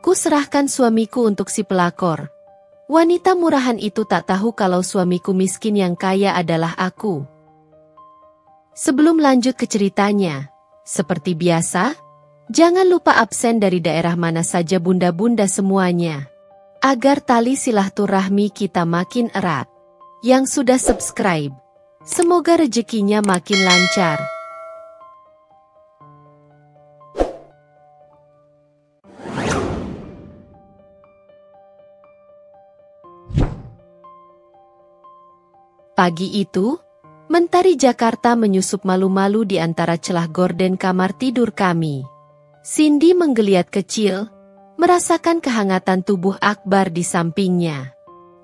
Ku serahkan suamiku untuk si pelakor. Wanita murahan itu tak tahu kalau suamiku miskin yang kaya adalah aku. Sebelum lanjut ke ceritanya, seperti biasa, jangan lupa absen dari daerah mana saja bunda-bunda semuanya. Agar tali silaturahmi kita makin erat. Yang sudah subscribe, semoga rezekinya makin lancar. Pagi itu, mentari Jakarta menyusup malu-malu di antara celah gorden kamar tidur kami. Cindy menggeliat kecil, merasakan kehangatan tubuh Akbar di sampingnya.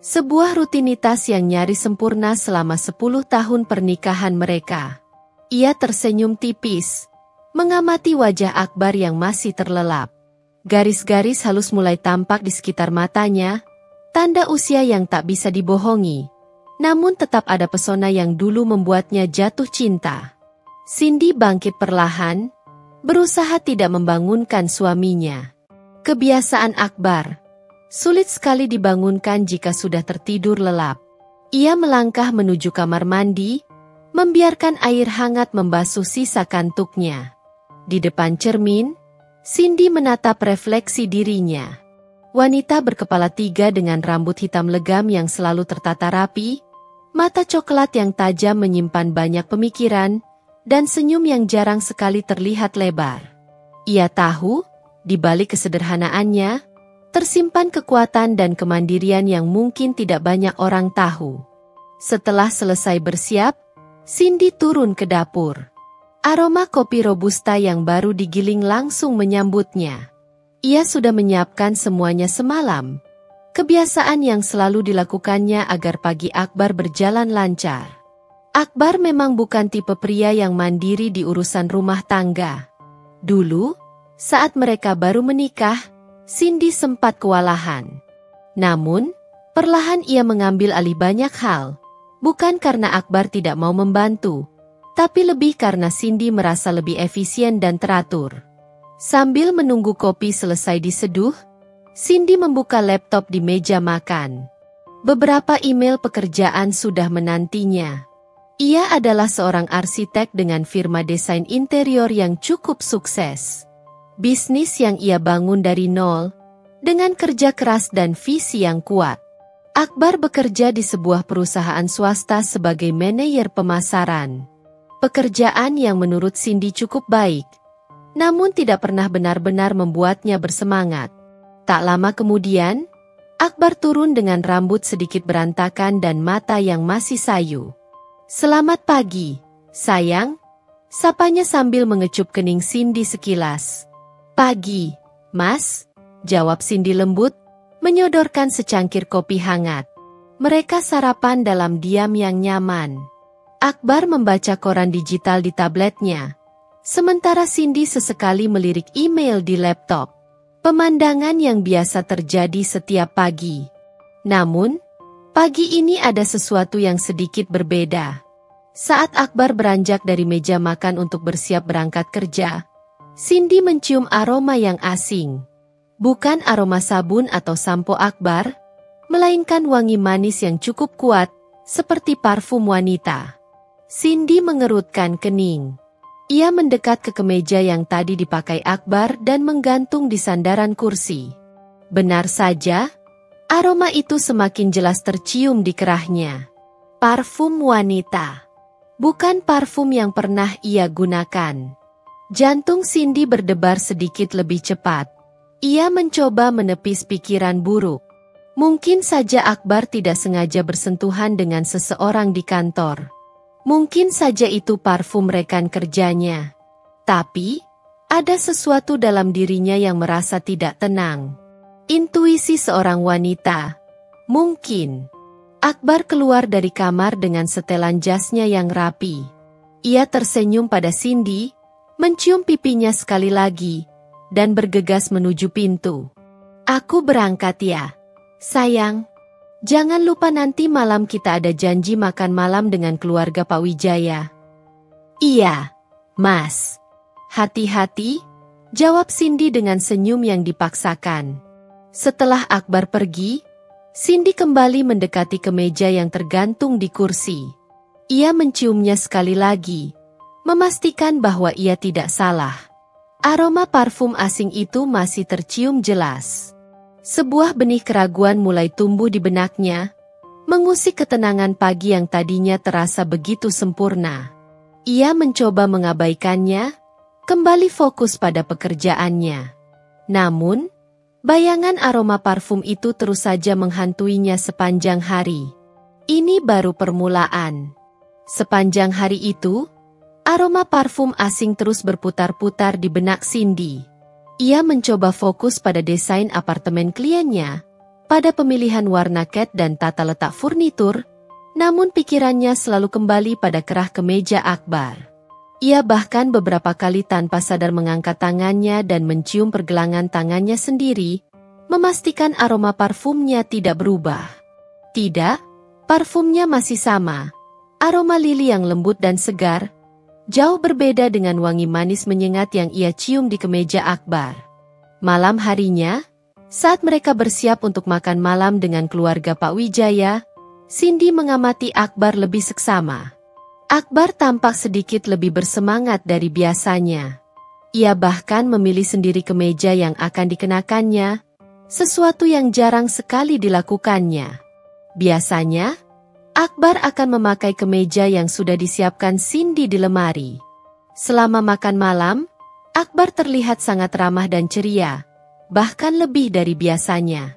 Sebuah rutinitas yang nyaris sempurna selama 10 tahun pernikahan mereka. Ia tersenyum tipis, mengamati wajah Akbar yang masih terlelap. Garis-garis halus mulai tampak di sekitar matanya, tanda usia yang tak bisa dibohongi. Namun tetap ada pesona yang dulu membuatnya jatuh cinta. Cindy bangkit perlahan, berusaha tidak membangunkan suaminya. Kebiasaan Akbar, sulit sekali dibangunkan jika sudah tertidur lelap. Ia melangkah menuju kamar mandi, membiarkan air hangat membasuh sisa kantuknya. Di depan cermin, Cindy menatap refleksi dirinya. Wanita berkepala 3 dengan rambut hitam legam yang selalu tertata rapi, mata coklat yang tajam menyimpan banyak pemikiran, dan senyum yang jarang sekali terlihat lebar. Ia tahu, di balik kesederhanaannya, tersimpan kekuatan dan kemandirian yang mungkin tidak banyak orang tahu. Setelah selesai bersiap, Cindy turun ke dapur. Aroma kopi robusta yang baru digiling langsung menyambutnya. Ia sudah menyiapkan semuanya semalam. Kebiasaan yang selalu dilakukannya agar pagi Akbar berjalan lancar. Akbar memang bukan tipe pria yang mandiri di urusan rumah tangga. Dulu, saat mereka baru menikah, Cindy sempat kewalahan. Namun, perlahan ia mengambil alih banyak hal. Bukan karena Akbar tidak mau membantu, tapi lebih karena Cindy merasa lebih efisien dan teratur. Sambil menunggu kopi selesai diseduh, Cindy membuka laptop di meja makan. Beberapa email pekerjaan sudah menantinya. Ia adalah seorang arsitek dengan firma desain interior yang cukup sukses. Bisnis yang ia bangun dari nol, dengan kerja keras dan visi yang kuat. Akbar bekerja di sebuah perusahaan swasta sebagai manajer pemasaran. Pekerjaan yang menurut Cindy cukup baik, namun tidak pernah benar-benar membuatnya bersemangat. Tak lama kemudian, Akbar turun dengan rambut sedikit berantakan dan mata yang masih sayu. "Selamat pagi, sayang," sapanya sambil mengecup kening Cindy sekilas. "Pagi, Mas," jawab Cindy lembut, menyodorkan secangkir kopi hangat. Mereka sarapan dalam diam yang nyaman. Akbar membaca koran digital di tabletnya, sementara Cindy sesekali melirik email di laptop. Pemandangan yang biasa terjadi setiap pagi. Namun, pagi ini ada sesuatu yang sedikit berbeda. Saat Akbar beranjak dari meja makan untuk bersiap berangkat kerja, Cindy mencium aroma yang asing. Bukan aroma sabun atau sampo Akbar, melainkan wangi manis yang cukup kuat, seperti parfum wanita. Cindy mengerutkan kening. Ia mendekat ke kemeja yang tadi dipakai Akbar dan menggantung di sandaran kursi. Benar saja, aroma itu semakin jelas tercium di kerahnya. Parfum wanita. Bukan parfum yang pernah ia gunakan. Jantung Cindy berdebar sedikit lebih cepat. Ia mencoba menepis pikiran buruk. Mungkin saja Akbar tidak sengaja bersentuhan dengan seseorang di kantor. Mungkin saja itu parfum rekan kerjanya. Tapi, ada sesuatu dalam dirinya yang merasa tidak tenang. Intuisi seorang wanita. Mungkin. Akbar keluar dari kamar dengan setelan jasnya yang rapi. Ia tersenyum pada Cindy, mencium pipinya sekali lagi, dan bergegas menuju pintu. "Aku berangkat ya, sayang. Jangan lupa nanti malam kita ada janji makan malam dengan keluarga Pak Wijaya." "Iya, Mas." "Hati-hati," jawab Cindy dengan senyum yang dipaksakan. Setelah Akbar pergi, Cindy kembali mendekati kemeja yang tergantung di kursi. Ia menciumnya sekali lagi, memastikan bahwa ia tidak salah. Aroma parfum asing itu masih tercium jelas. Sebuah benih keraguan mulai tumbuh di benaknya, mengusik ketenangan pagi yang tadinya terasa begitu sempurna. Ia mencoba mengabaikannya, kembali fokus pada pekerjaannya. Namun, bayangan aroma parfum itu terus saja menghantuinya sepanjang hari. Ini baru permulaan. Sepanjang hari itu, aroma parfum asing terus berputar-putar di benak Cindy. Ia mencoba fokus pada desain apartemen kliennya, pada pemilihan warna cat dan tata letak furnitur, namun pikirannya selalu kembali pada kerah kemeja Akbar. Ia bahkan beberapa kali tanpa sadar mengangkat tangannya dan mencium pergelangan tangannya sendiri, memastikan aroma parfumnya tidak berubah. Tidak, parfumnya masih sama. Aroma lili yang lembut dan segar, jauh berbeda dengan wangi manis menyengat yang ia cium di kemeja Akbar. Malam harinya, saat mereka bersiap untuk makan malam dengan keluarga Pak Wijaya, Cindy mengamati Akbar lebih seksama. Akbar tampak sedikit lebih bersemangat dari biasanya. Ia bahkan memilih sendiri kemeja yang akan dikenakannya, sesuatu yang jarang sekali dilakukannya. Biasanya, Akbar akan memakai kemeja yang sudah disiapkan Cindy di lemari. Selama makan malam, Akbar terlihat sangat ramah dan ceria, bahkan lebih dari biasanya.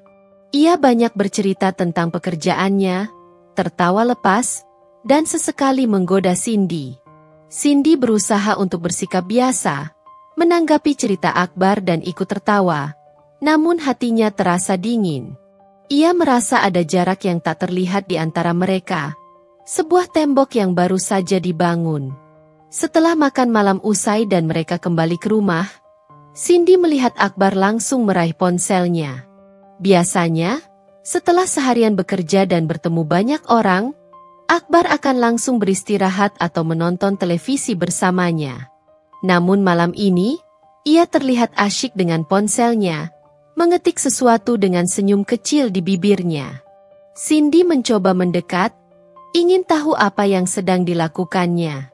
Ia banyak bercerita tentang pekerjaannya, tertawa lepas, dan sesekali menggoda Cindy. Cindy berusaha untuk bersikap biasa, menanggapi cerita Akbar dan ikut tertawa, namun hatinya terasa dingin. Ia merasa ada jarak yang tak terlihat di antara mereka, sebuah tembok yang baru saja dibangun. Setelah makan malam usai dan mereka kembali ke rumah, Cindy melihat Akbar langsung meraih ponselnya. Biasanya, setelah seharian bekerja dan bertemu banyak orang, Akbar akan langsung beristirahat atau menonton televisi bersamanya. Namun malam ini, ia terlihat asyik dengan ponselnya, mengetik sesuatu dengan senyum kecil di bibirnya. Cindy mencoba mendekat, ingin tahu apa yang sedang dilakukannya.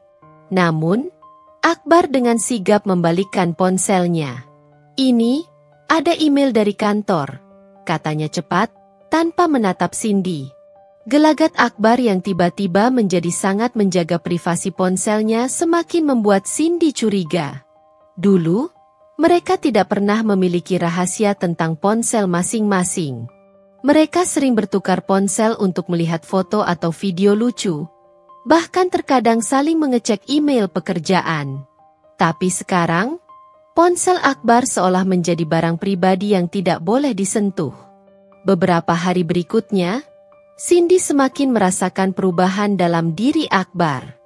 Namun, Akbar dengan sigap membalikkan ponselnya. "Ini, ada email dari kantor," katanya cepat, tanpa menatap Cindy. Gelagat Akbar yang tiba-tiba menjadi sangat menjaga privasi ponselnya semakin membuat Cindy curiga. Dulu, mereka tidak pernah memiliki rahasia tentang ponsel masing-masing. Mereka sering bertukar ponsel untuk melihat foto atau video lucu, bahkan terkadang saling mengecek email pekerjaan. Tapi sekarang, ponsel Akbar seolah menjadi barang pribadi yang tidak boleh disentuh. Beberapa hari berikutnya, Cindy semakin merasakan perubahan dalam diri Akbar.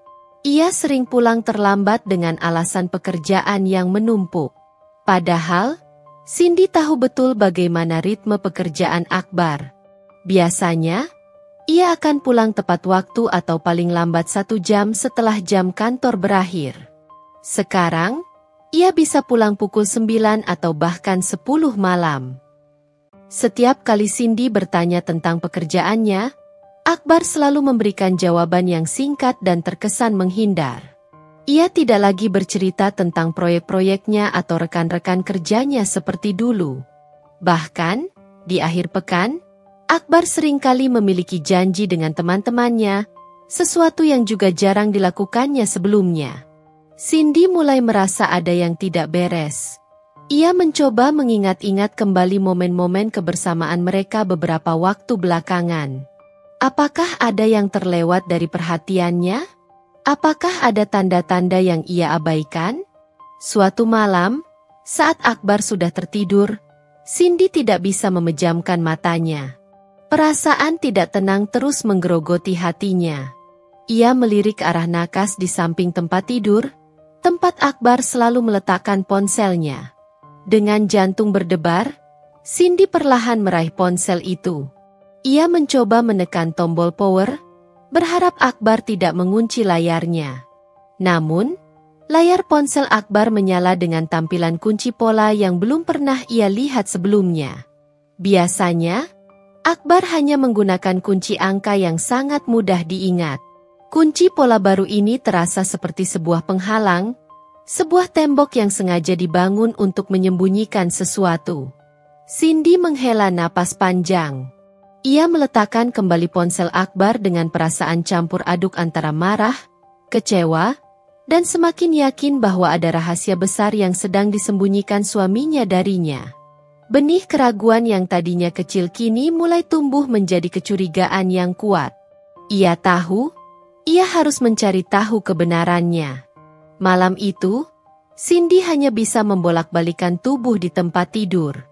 Ia sering pulang terlambat dengan alasan pekerjaan yang menumpuk. Padahal, Cindy tahu betul bagaimana ritme pekerjaan Akbar. Biasanya, ia akan pulang tepat waktu atau paling lambat 1 jam setelah jam kantor berakhir. Sekarang, ia bisa pulang pukul 9 atau bahkan 10 malam. Setiap kali Cindy bertanya tentang pekerjaannya, Akbar selalu memberikan jawaban yang singkat dan terkesan menghindar. Ia tidak lagi bercerita tentang proyek-proyeknya atau rekan-rekan kerjanya seperti dulu. Bahkan, di akhir pekan, Akbar seringkali memiliki janji dengan teman-temannya, sesuatu yang juga jarang dilakukannya sebelumnya. Cindy mulai merasa ada yang tidak beres. Ia mencoba mengingat-ingat kembali momen-momen kebersamaan mereka beberapa waktu belakangan. Apakah ada yang terlewat dari perhatiannya? Apakah ada tanda-tanda yang ia abaikan? Suatu malam, saat Akbar sudah tertidur, Cindy tidak bisa memejamkan matanya. Perasaan tidak tenang terus menggerogoti hatinya. Ia melirik ke arah nakas di samping tempat tidur, tempat Akbar selalu meletakkan ponselnya. Dengan jantung berdebar, Cindy perlahan meraih ponsel itu. Ia mencoba menekan tombol power, berharap Akbar tidak mengunci layarnya. Namun, layar ponsel Akbar menyala dengan tampilan kunci pola yang belum pernah ia lihat sebelumnya. Biasanya, Akbar hanya menggunakan kunci angka yang sangat mudah diingat. Kunci pola baru ini terasa seperti sebuah penghalang, sebuah tembok yang sengaja dibangun untuk menyembunyikan sesuatu. Cindy menghela napas panjang. Ia meletakkan kembali ponsel Akbar dengan perasaan campur aduk antara marah, kecewa, dan semakin yakin bahwa ada rahasia besar yang sedang disembunyikan suaminya darinya. Benih keraguan yang tadinya kecil kini mulai tumbuh menjadi kecurigaan yang kuat. Ia tahu, ia harus mencari tahu kebenarannya. Malam itu, Cindy hanya bisa membolak-balikan tubuh di tempat tidur.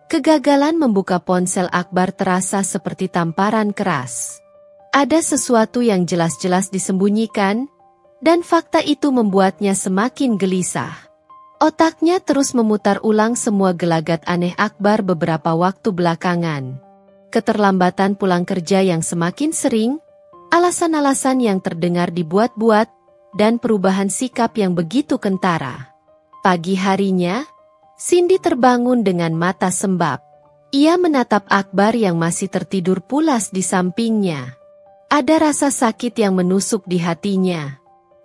Kegagalan membuka ponsel Akbar terasa seperti tamparan keras. Ada sesuatu yang jelas-jelas disembunyikan, dan fakta itu membuatnya semakin gelisah. Otaknya terus memutar ulang semua gelagat aneh Akbar beberapa waktu belakangan. Keterlambatan pulang kerja yang semakin sering, alasan-alasan yang terdengar dibuat-buat, dan perubahan sikap yang begitu kentara. Pagi harinya, Cindy terbangun dengan mata sembab. Ia menatap Akbar yang masih tertidur pulas di sampingnya. Ada rasa sakit yang menusuk di hatinya.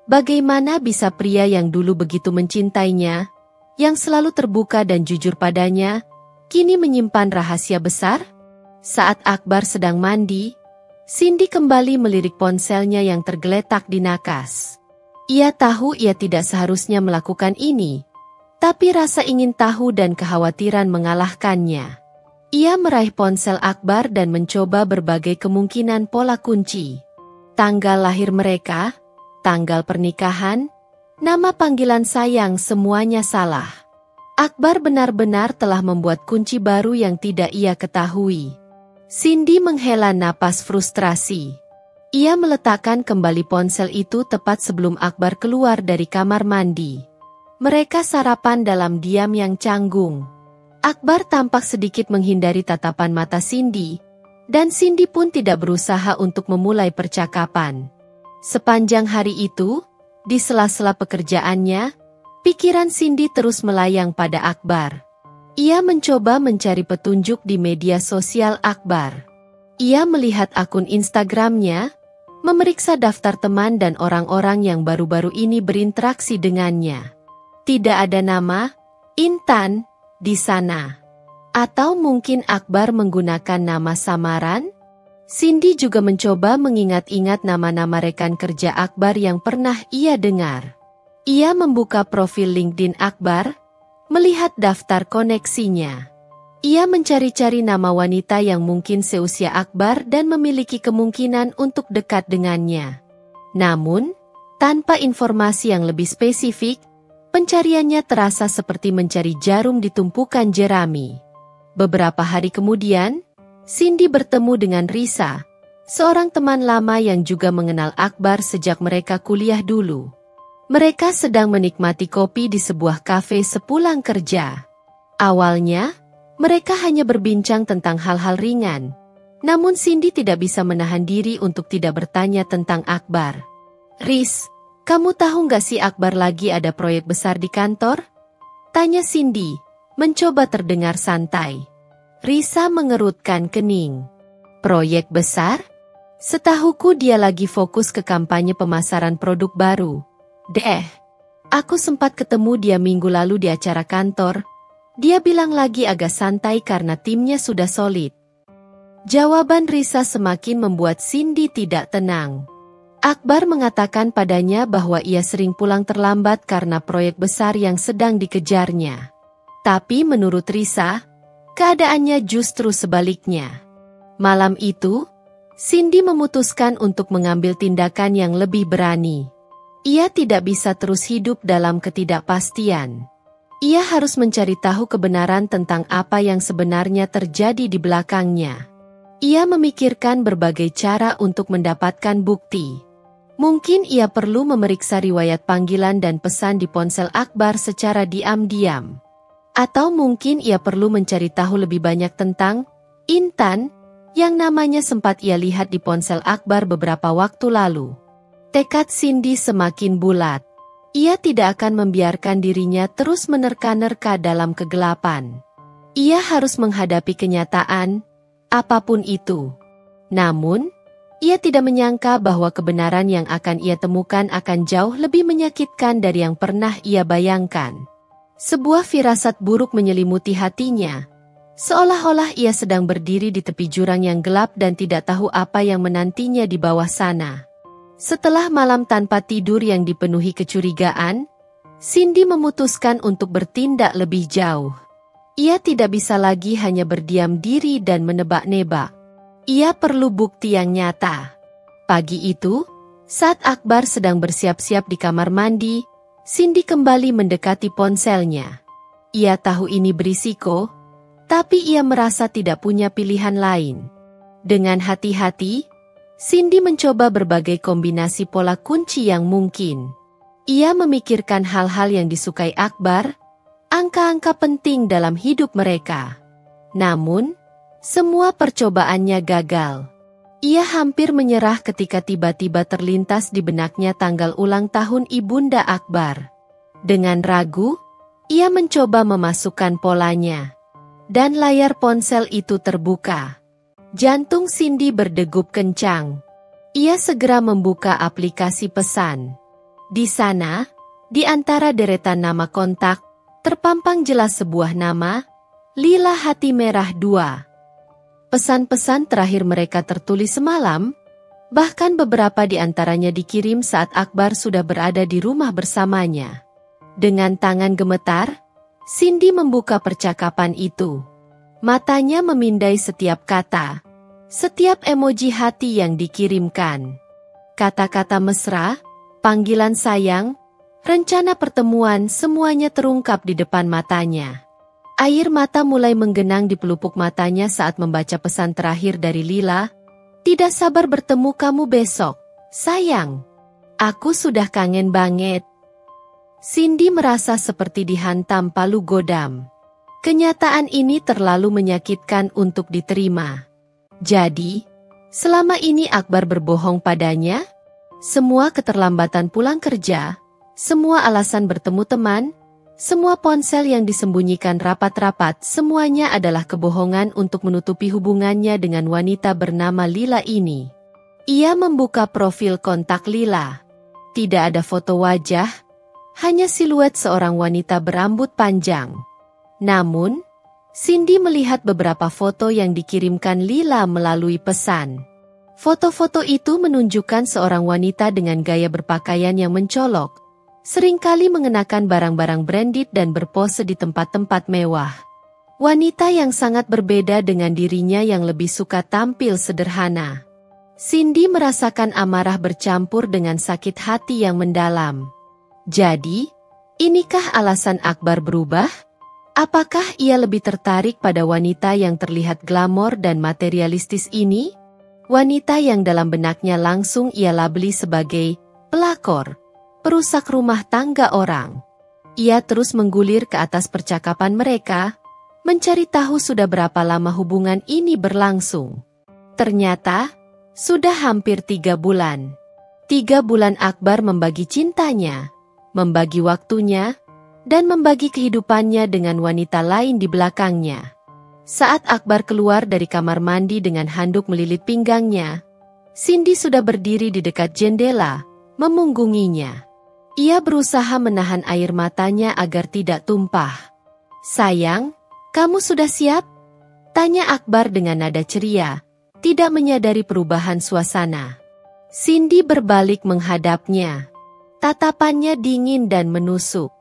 Bagaimana bisa pria yang dulu begitu mencintainya, yang selalu terbuka dan jujur padanya, kini menyimpan rahasia besar? Saat Akbar sedang mandi, Cindy kembali melirik ponselnya yang tergeletak di nakas. Ia tahu ia tidak seharusnya melakukan ini, tapi rasa ingin tahu dan kekhawatiran mengalahkannya. Ia meraih ponsel Akbar dan mencoba berbagai kemungkinan pola kunci. Tanggal lahir mereka, tanggal pernikahan, nama panggilan sayang, semuanya salah. Akbar benar-benar telah membuat kunci baru yang tidak ia ketahui. Cindy menghela napas frustrasi. Ia meletakkan kembali ponsel itu tepat sebelum Akbar keluar dari kamar mandi. Mereka sarapan dalam diam yang canggung. Akbar tampak sedikit menghindari tatapan mata Cindy, dan Cindy pun tidak berusaha untuk memulai percakapan. Sepanjang hari itu, di sela-sela pekerjaannya, pikiran Cindy terus melayang pada Akbar. Ia mencoba mencari petunjuk di media sosial Akbar. Ia melihat akun Instagramnya, memeriksa daftar teman dan orang-orang yang baru-baru ini berinteraksi dengannya. Tidak ada nama Intan di sana. Atau mungkin Akbar menggunakan nama samaran? Cindy juga mencoba mengingat-ingat nama-nama rekan kerja Akbar yang pernah ia dengar. Ia membuka profil LinkedIn Akbar, melihat daftar koneksinya. Ia mencari-cari nama wanita yang mungkin seusia Akbar dan memiliki kemungkinan untuk dekat dengannya. Namun, tanpa informasi yang lebih spesifik, pencariannya terasa seperti mencari jarum di tumpukan jerami. Beberapa hari kemudian, Cindy bertemu dengan Risa, seorang teman lama yang juga mengenal Akbar sejak mereka kuliah dulu. Mereka sedang menikmati kopi di sebuah kafe sepulang kerja. Awalnya, mereka hanya berbincang tentang hal-hal ringan. Namun Cindy tidak bisa menahan diri untuk tidak bertanya tentang Akbar. "Riz, kamu tahu nggak sih Akbar lagi ada proyek besar di kantor?" tanya Cindy, mencoba terdengar santai. Risa mengerutkan kening. "Proyek besar? Setahuku dia lagi fokus ke kampanye pemasaran produk baru. Aku sempat ketemu dia minggu lalu di acara kantor. Dia bilang lagi agak santai karena timnya sudah solid." Jawaban Risa semakin membuat Cindy tidak tenang. Akbar mengatakan padanya bahwa ia sering pulang terlambat karena proyek besar yang sedang dikejarnya. Tapi menurut Risa, keadaannya justru sebaliknya. Malam itu, Cindy memutuskan untuk mengambil tindakan yang lebih berani. Ia tidak bisa terus hidup dalam ketidakpastian. Ia harus mencari tahu kebenaran tentang apa yang sebenarnya terjadi di belakangnya. Ia memikirkan berbagai cara untuk mendapatkan bukti. Mungkin ia perlu memeriksa riwayat panggilan dan pesan di ponsel Akbar secara diam-diam. Atau mungkin ia perlu mencari tahu lebih banyak tentang Intan, yang namanya sempat ia lihat di ponsel Akbar beberapa waktu lalu. Tekad Cindy semakin bulat. Ia tidak akan membiarkan dirinya terus menerka-nerka dalam kegelapan. Ia harus menghadapi kenyataan, apapun itu. Namun, ia tidak menyangka bahwa kebenaran yang akan ia temukan akan jauh lebih menyakitkan dari yang pernah ia bayangkan. Sebuah firasat buruk menyelimuti hatinya, seolah-olah ia sedang berdiri di tepi jurang yang gelap dan tidak tahu apa yang menantinya di bawah sana. Setelah malam tanpa tidur yang dipenuhi kecurigaan, Cindy memutuskan untuk bertindak lebih jauh. Ia tidak bisa lagi hanya berdiam diri dan menebak-nebak. Ia perlu bukti yang nyata. Pagi itu, saat Akbar sedang bersiap-siap di kamar mandi, Cindy kembali mendekati ponselnya. Ia tahu ini berisiko, tapi ia merasa tidak punya pilihan lain. Dengan hati-hati, Cindy mencoba berbagai kombinasi pola kunci yang mungkin. Ia memikirkan hal-hal yang disukai Akbar, angka-angka penting dalam hidup mereka. Namun, semua percobaannya gagal. Ia hampir menyerah ketika tiba-tiba terlintas di benaknya tanggal ulang tahun Ibunda Akbar. Dengan ragu, ia mencoba memasukkan polanya. Dan layar ponsel itu terbuka. Jantung Cindy berdegup kencang. Ia segera membuka aplikasi pesan. Di sana, di antara deretan nama kontak, terpampang jelas sebuah nama, Lila Hati Merah 2. Pesan-pesan terakhir mereka tertulis semalam, bahkan beberapa di antaranya dikirim saat Akbar sudah berada di rumah bersamanya. Dengan tangan gemetar, Cindy membuka percakapan itu. Matanya memindai setiap kata, setiap emoji hati yang dikirimkan. Kata-kata mesra, panggilan sayang, rencana pertemuan semuanya terungkap di depan matanya. Air mata mulai menggenang di pelupuk matanya saat membaca pesan terakhir dari Lila. Tidak sabar bertemu kamu besok, sayang. Aku sudah kangen banget. Cindy merasa seperti dihantam palu godam. Kenyataan ini terlalu menyakitkan untuk diterima. Jadi, selama ini Akbar berbohong padanya? Semua keterlambatan pulang kerja, semua alasan bertemu teman, semua ponsel yang disembunyikan rapat-rapat, semuanya adalah kebohongan untuk menutupi hubungannya dengan wanita bernama Lila ini. Ia membuka profil kontak Lila. Tidak ada foto wajah, hanya siluet seorang wanita berambut panjang. Namun, Cindy melihat beberapa foto yang dikirimkan Lila melalui pesan. Foto-foto itu menunjukkan seorang wanita dengan gaya berpakaian yang mencolok, seringkali mengenakan barang-barang branded dan berpose di tempat-tempat mewah. Wanita yang sangat berbeda dengan dirinya yang lebih suka tampil sederhana. Cindy merasakan amarah bercampur dengan sakit hati yang mendalam. Jadi, inikah alasan Akbar berubah? Apakah ia lebih tertarik pada wanita yang terlihat glamor dan materialistis ini? Wanita yang dalam benaknya langsung ia labeli sebagai pelakor, perusak rumah tangga orang. Ia terus menggulir ke atas percakapan mereka, mencari tahu sudah berapa lama hubungan ini berlangsung. Ternyata, sudah hampir 3 bulan. 3 bulan Akbar membagi cintanya, membagi waktunya, dan membagi kehidupannya dengan wanita lain di belakangnya. Saat Akbar keluar dari kamar mandi dengan handuk melilit pinggangnya, Cindy sudah berdiri di dekat jendela, memunggunginya. Ia berusaha menahan air matanya agar tidak tumpah. "Sayang, kamu sudah siap?" tanya Akbar dengan nada ceria, tidak menyadari perubahan suasana. Cindy berbalik menghadapnya. Tatapannya dingin dan menusuk.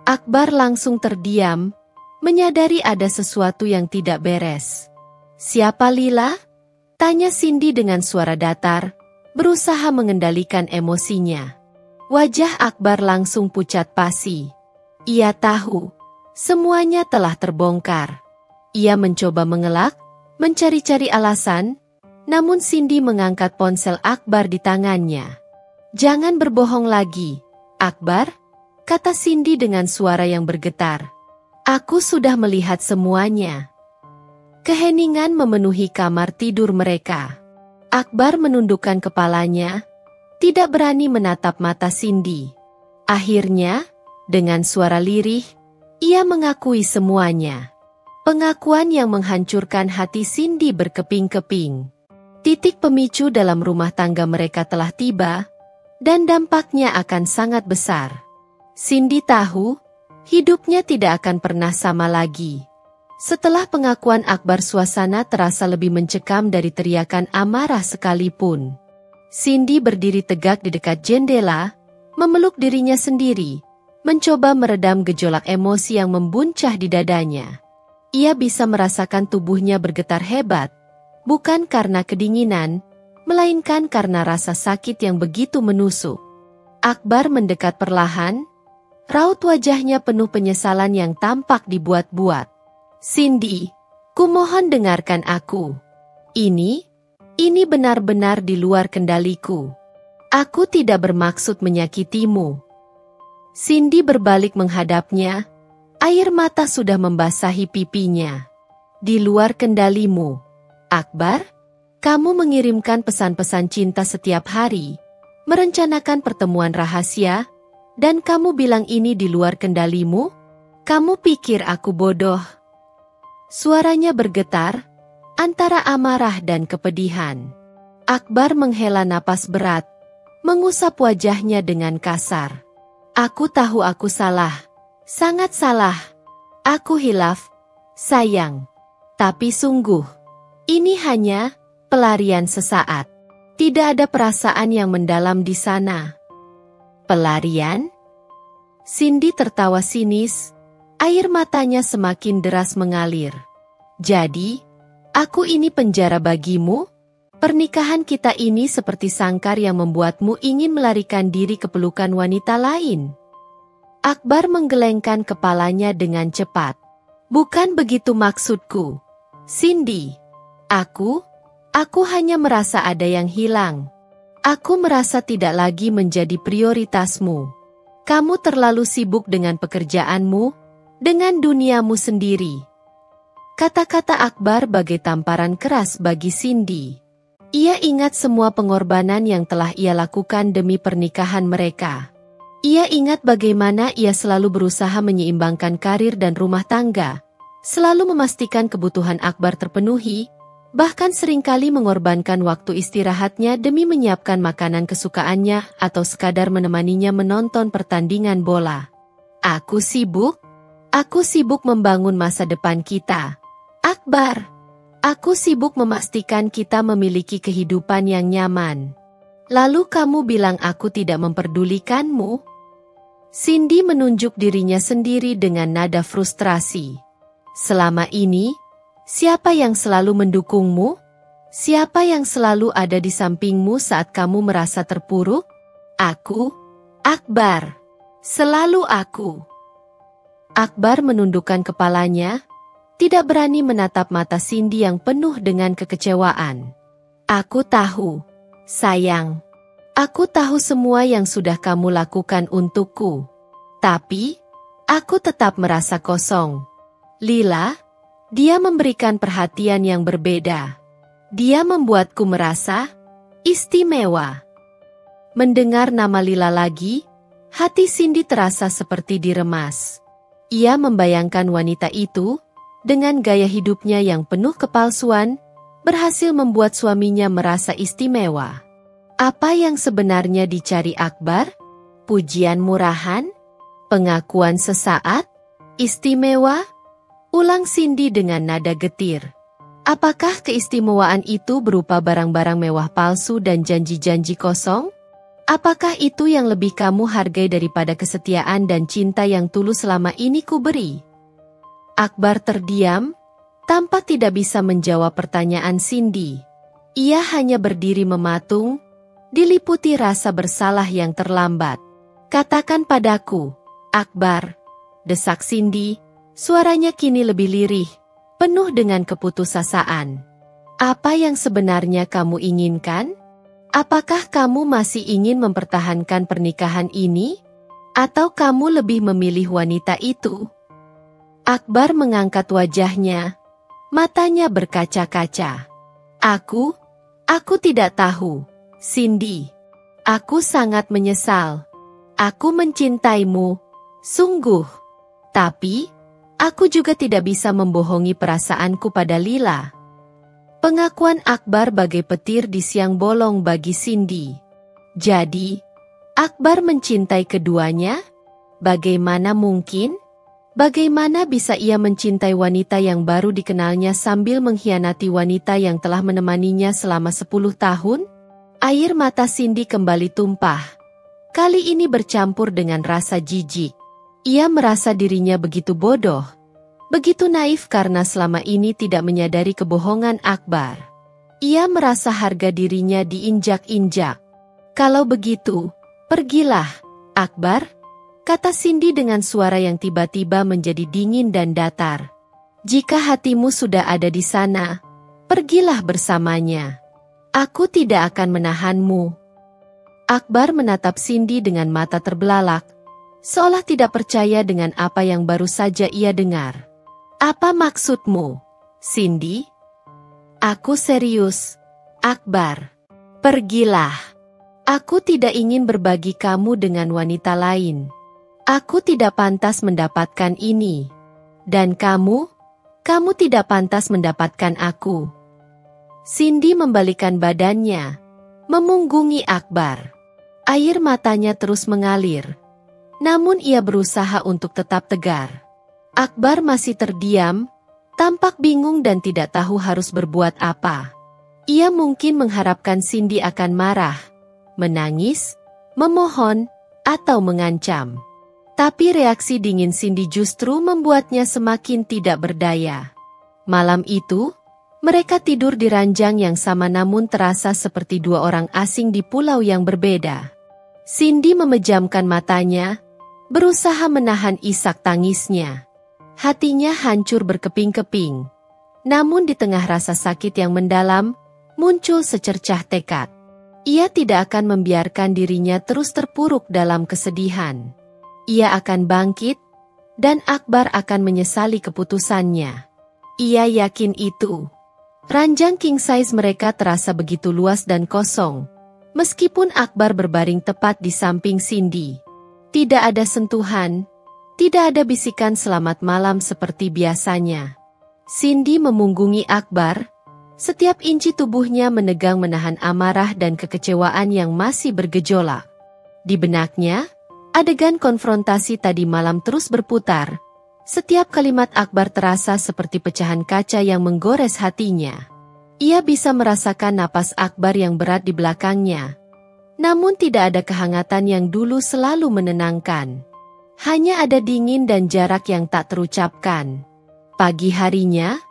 Akbar langsung terdiam, menyadari ada sesuatu yang tidak beres. "Siapa Lila?" tanya Cindy dengan suara datar, berusaha mengendalikan emosinya. Wajah Akbar langsung pucat pasi. Ia tahu, semuanya telah terbongkar. Ia mencoba mengelak, mencari-cari alasan, namun Cindy mengangkat ponsel Akbar di tangannya. "Jangan berbohong lagi, Akbar," kata Cindy dengan suara yang bergetar. "Aku sudah melihat semuanya." Keheningan memenuhi kamar tidur mereka. Akbar menundukkan kepalanya, tidak berani menatap mata Cindy. Akhirnya, dengan suara lirih, ia mengakui semuanya. Pengakuan yang menghancurkan hati Cindy berkeping-keping. Titik pemicu dalam rumah tangga mereka telah tiba, dan dampaknya akan sangat besar. Cindy tahu, hidupnya tidak akan pernah sama lagi. Setelah pengakuan Akbar, suasana terasa lebih mencekam dari teriakan amarah sekalipun. Cindy berdiri tegak di dekat jendela, memeluk dirinya sendiri, mencoba meredam gejolak emosi yang membuncah di dadanya. Ia bisa merasakan tubuhnya bergetar hebat, bukan karena kedinginan, melainkan karena rasa sakit yang begitu menusuk. Akbar mendekat perlahan, raut wajahnya penuh penyesalan yang tampak dibuat-buat. "Cindy, kumohon dengarkan aku. Ini benar-benar di luar kendaliku. Aku tidak bermaksud menyakitimu." Cindy berbalik menghadapnya, air mata sudah membasahi pipinya. "Di luar kendalimu, Akbar? Kamu mengirimkan pesan-pesan cinta setiap hari, merencanakan pertemuan rahasia, dan kamu bilang ini di luar kendalimu? Kamu pikir aku bodoh?" Suaranya bergetar, antara amarah dan kepedihan. Akbar menghela napas berat, mengusap wajahnya dengan kasar. "Aku tahu aku salah, sangat salah. Aku hilaf, sayang. Tapi sungguh, ini hanya pelarian sesaat. Tidak ada perasaan yang mendalam di sana." "Pelarian?" Cindy tertawa sinis, air matanya semakin deras mengalir. "Jadi, aku ini penjara bagimu? Pernikahan kita ini seperti sangkar yang membuatmu ingin melarikan diri ke pelukan wanita lain?" Akbar menggelengkan kepalanya dengan cepat. "Bukan begitu maksudku, Cindy. Aku hanya merasa ada yang hilang. Aku merasa tidak lagi menjadi prioritasmu. Kamu terlalu sibuk dengan pekerjaanmu, dengan duniamu sendiri." Kata-kata Akbar bagai tamparan keras bagi Cindy. Ia ingat semua pengorbanan yang telah ia lakukan demi pernikahan mereka. Ia ingat bagaimana ia selalu berusaha menyeimbangkan karir dan rumah tangga, selalu memastikan kebutuhan Akbar terpenuhi, bahkan seringkali mengorbankan waktu istirahatnya demi menyiapkan makanan kesukaannya atau sekadar menemaninya menonton pertandingan bola. Aku sibuk membangun masa depan kita, Akbar. Aku sibuk memastikan kita memiliki kehidupan yang nyaman. Lalu kamu bilang aku tidak memperdulikanmu?" Cindy menunjuk dirinya sendiri dengan nada frustrasi. "Selama ini, siapa yang selalu mendukungmu? Siapa yang selalu ada di sampingmu saat kamu merasa terpuruk? Aku, Akbar. Selalu aku." Akbar menundukkan kepalanya, tidak berani menatap mata Cindy yang penuh dengan kekecewaan. "Aku tahu, sayang. Aku tahu semua yang sudah kamu lakukan untukku. Tapi, aku tetap merasa kosong. Lila, dia memberikan perhatian yang berbeda. Dia membuatku merasa istimewa." Mendengar nama Lila lagi, hati Cindy terasa seperti diremas. Ia membayangkan wanita itu, dengan gaya hidupnya yang penuh kepalsuan, berhasil membuat suaminya merasa istimewa. Apa yang sebenarnya dicari Akbar? Pujian murahan? Pengakuan sesaat? Istimewa? Ulang Cindy dengan nada getir. Apakah keistimewaan itu berupa barang-barang mewah palsu dan janji-janji kosong? Apakah itu yang lebih kamu hargai daripada kesetiaan dan cinta yang tulus selama ini kuberi? Akbar terdiam, tampak tidak bisa menjawab pertanyaan Cindy. Ia hanya berdiri mematung, diliputi rasa bersalah yang terlambat. "Katakan padaku, Akbar," desak Cindy, suaranya kini lebih lirih, penuh dengan keputusasaan. "Apa yang sebenarnya kamu inginkan? Apakah kamu masih ingin mempertahankan pernikahan ini? Atau kamu lebih memilih wanita itu?" Akbar mengangkat wajahnya, matanya berkaca-kaca. Aku tidak tahu, Cindy. Aku sangat menyesal. Aku mencintaimu, sungguh. Tapi, Aku juga tidak bisa membohongi perasaanku pada Lila. Pengakuan Akbar bagai petir di siang bolong bagi Cindy. Jadi, Akbar mencintai keduanya? Bagaimana mungkin? Bagaimana bisa ia mencintai wanita yang baru dikenalnya sambil mengkhianati wanita yang telah menemaninya selama 10 tahun? Air mata Cindy kembali tumpah. Kali ini bercampur dengan rasa jijik. Ia merasa dirinya begitu bodoh. Begitu naif karena selama ini tidak menyadari kebohongan Akbar. Ia merasa harga dirinya diinjak-injak. Kalau begitu, pergilah, Akbar, kata Cindy dengan suara yang tiba-tiba menjadi dingin dan datar. Jika hatimu sudah ada di sana, pergilah bersamanya. Aku tidak akan menahanmu. Akbar menatap Cindy dengan mata terbelalak, seolah tidak percaya dengan apa yang baru saja ia dengar. Apa maksudmu, Cindy? Aku serius, Akbar. Pergilah. Aku tidak ingin berbagi kamu dengan wanita lain. Aku tidak pantas mendapatkan ini. Dan kamu tidak pantas mendapatkan aku. Cindy membalikkan badannya, memunggungi Akbar. Air matanya terus mengalir. Namun ia berusaha untuk tetap tegar. Akbar masih terdiam, tampak bingung dan tidak tahu harus berbuat apa. Ia mungkin mengharapkan Cindy akan marah, menangis, memohon, atau mengancam. Tapi reaksi dingin Cindy justru membuatnya semakin tidak berdaya. Malam itu, mereka tidur di ranjang yang sama namun terasa seperti dua orang asing di pulau yang berbeda. Cindy memejamkan matanya, berusaha menahan isak tangisnya. Hatinya hancur berkeping-keping. Namun di tengah rasa sakit yang mendalam, muncul secercah tekad. Ia tidak akan membiarkan dirinya terus terpuruk dalam kesedihan. Ia akan bangkit, dan Akbar akan menyesali keputusannya. Ia yakin itu. Ranjang king size mereka terasa begitu luas dan kosong, meskipun Akbar berbaring tepat di samping Cindy. Tidak ada sentuhan, tidak ada bisikan selamat malam seperti biasanya. Cindy memunggungi Akbar, setiap inci tubuhnya menegang menahan amarah dan kekecewaan yang masih bergejolak. Di benaknya, adegan konfrontasi tadi malam terus berputar. Setiap kalimat Akbar terasa seperti pecahan kaca yang menggores hatinya. Ia bisa merasakan napas Akbar yang berat di belakangnya. Namun tidak ada kehangatan yang dulu selalu menenangkan. Hanya ada dingin dan jarak yang tak terucapkan. Pagi harinya,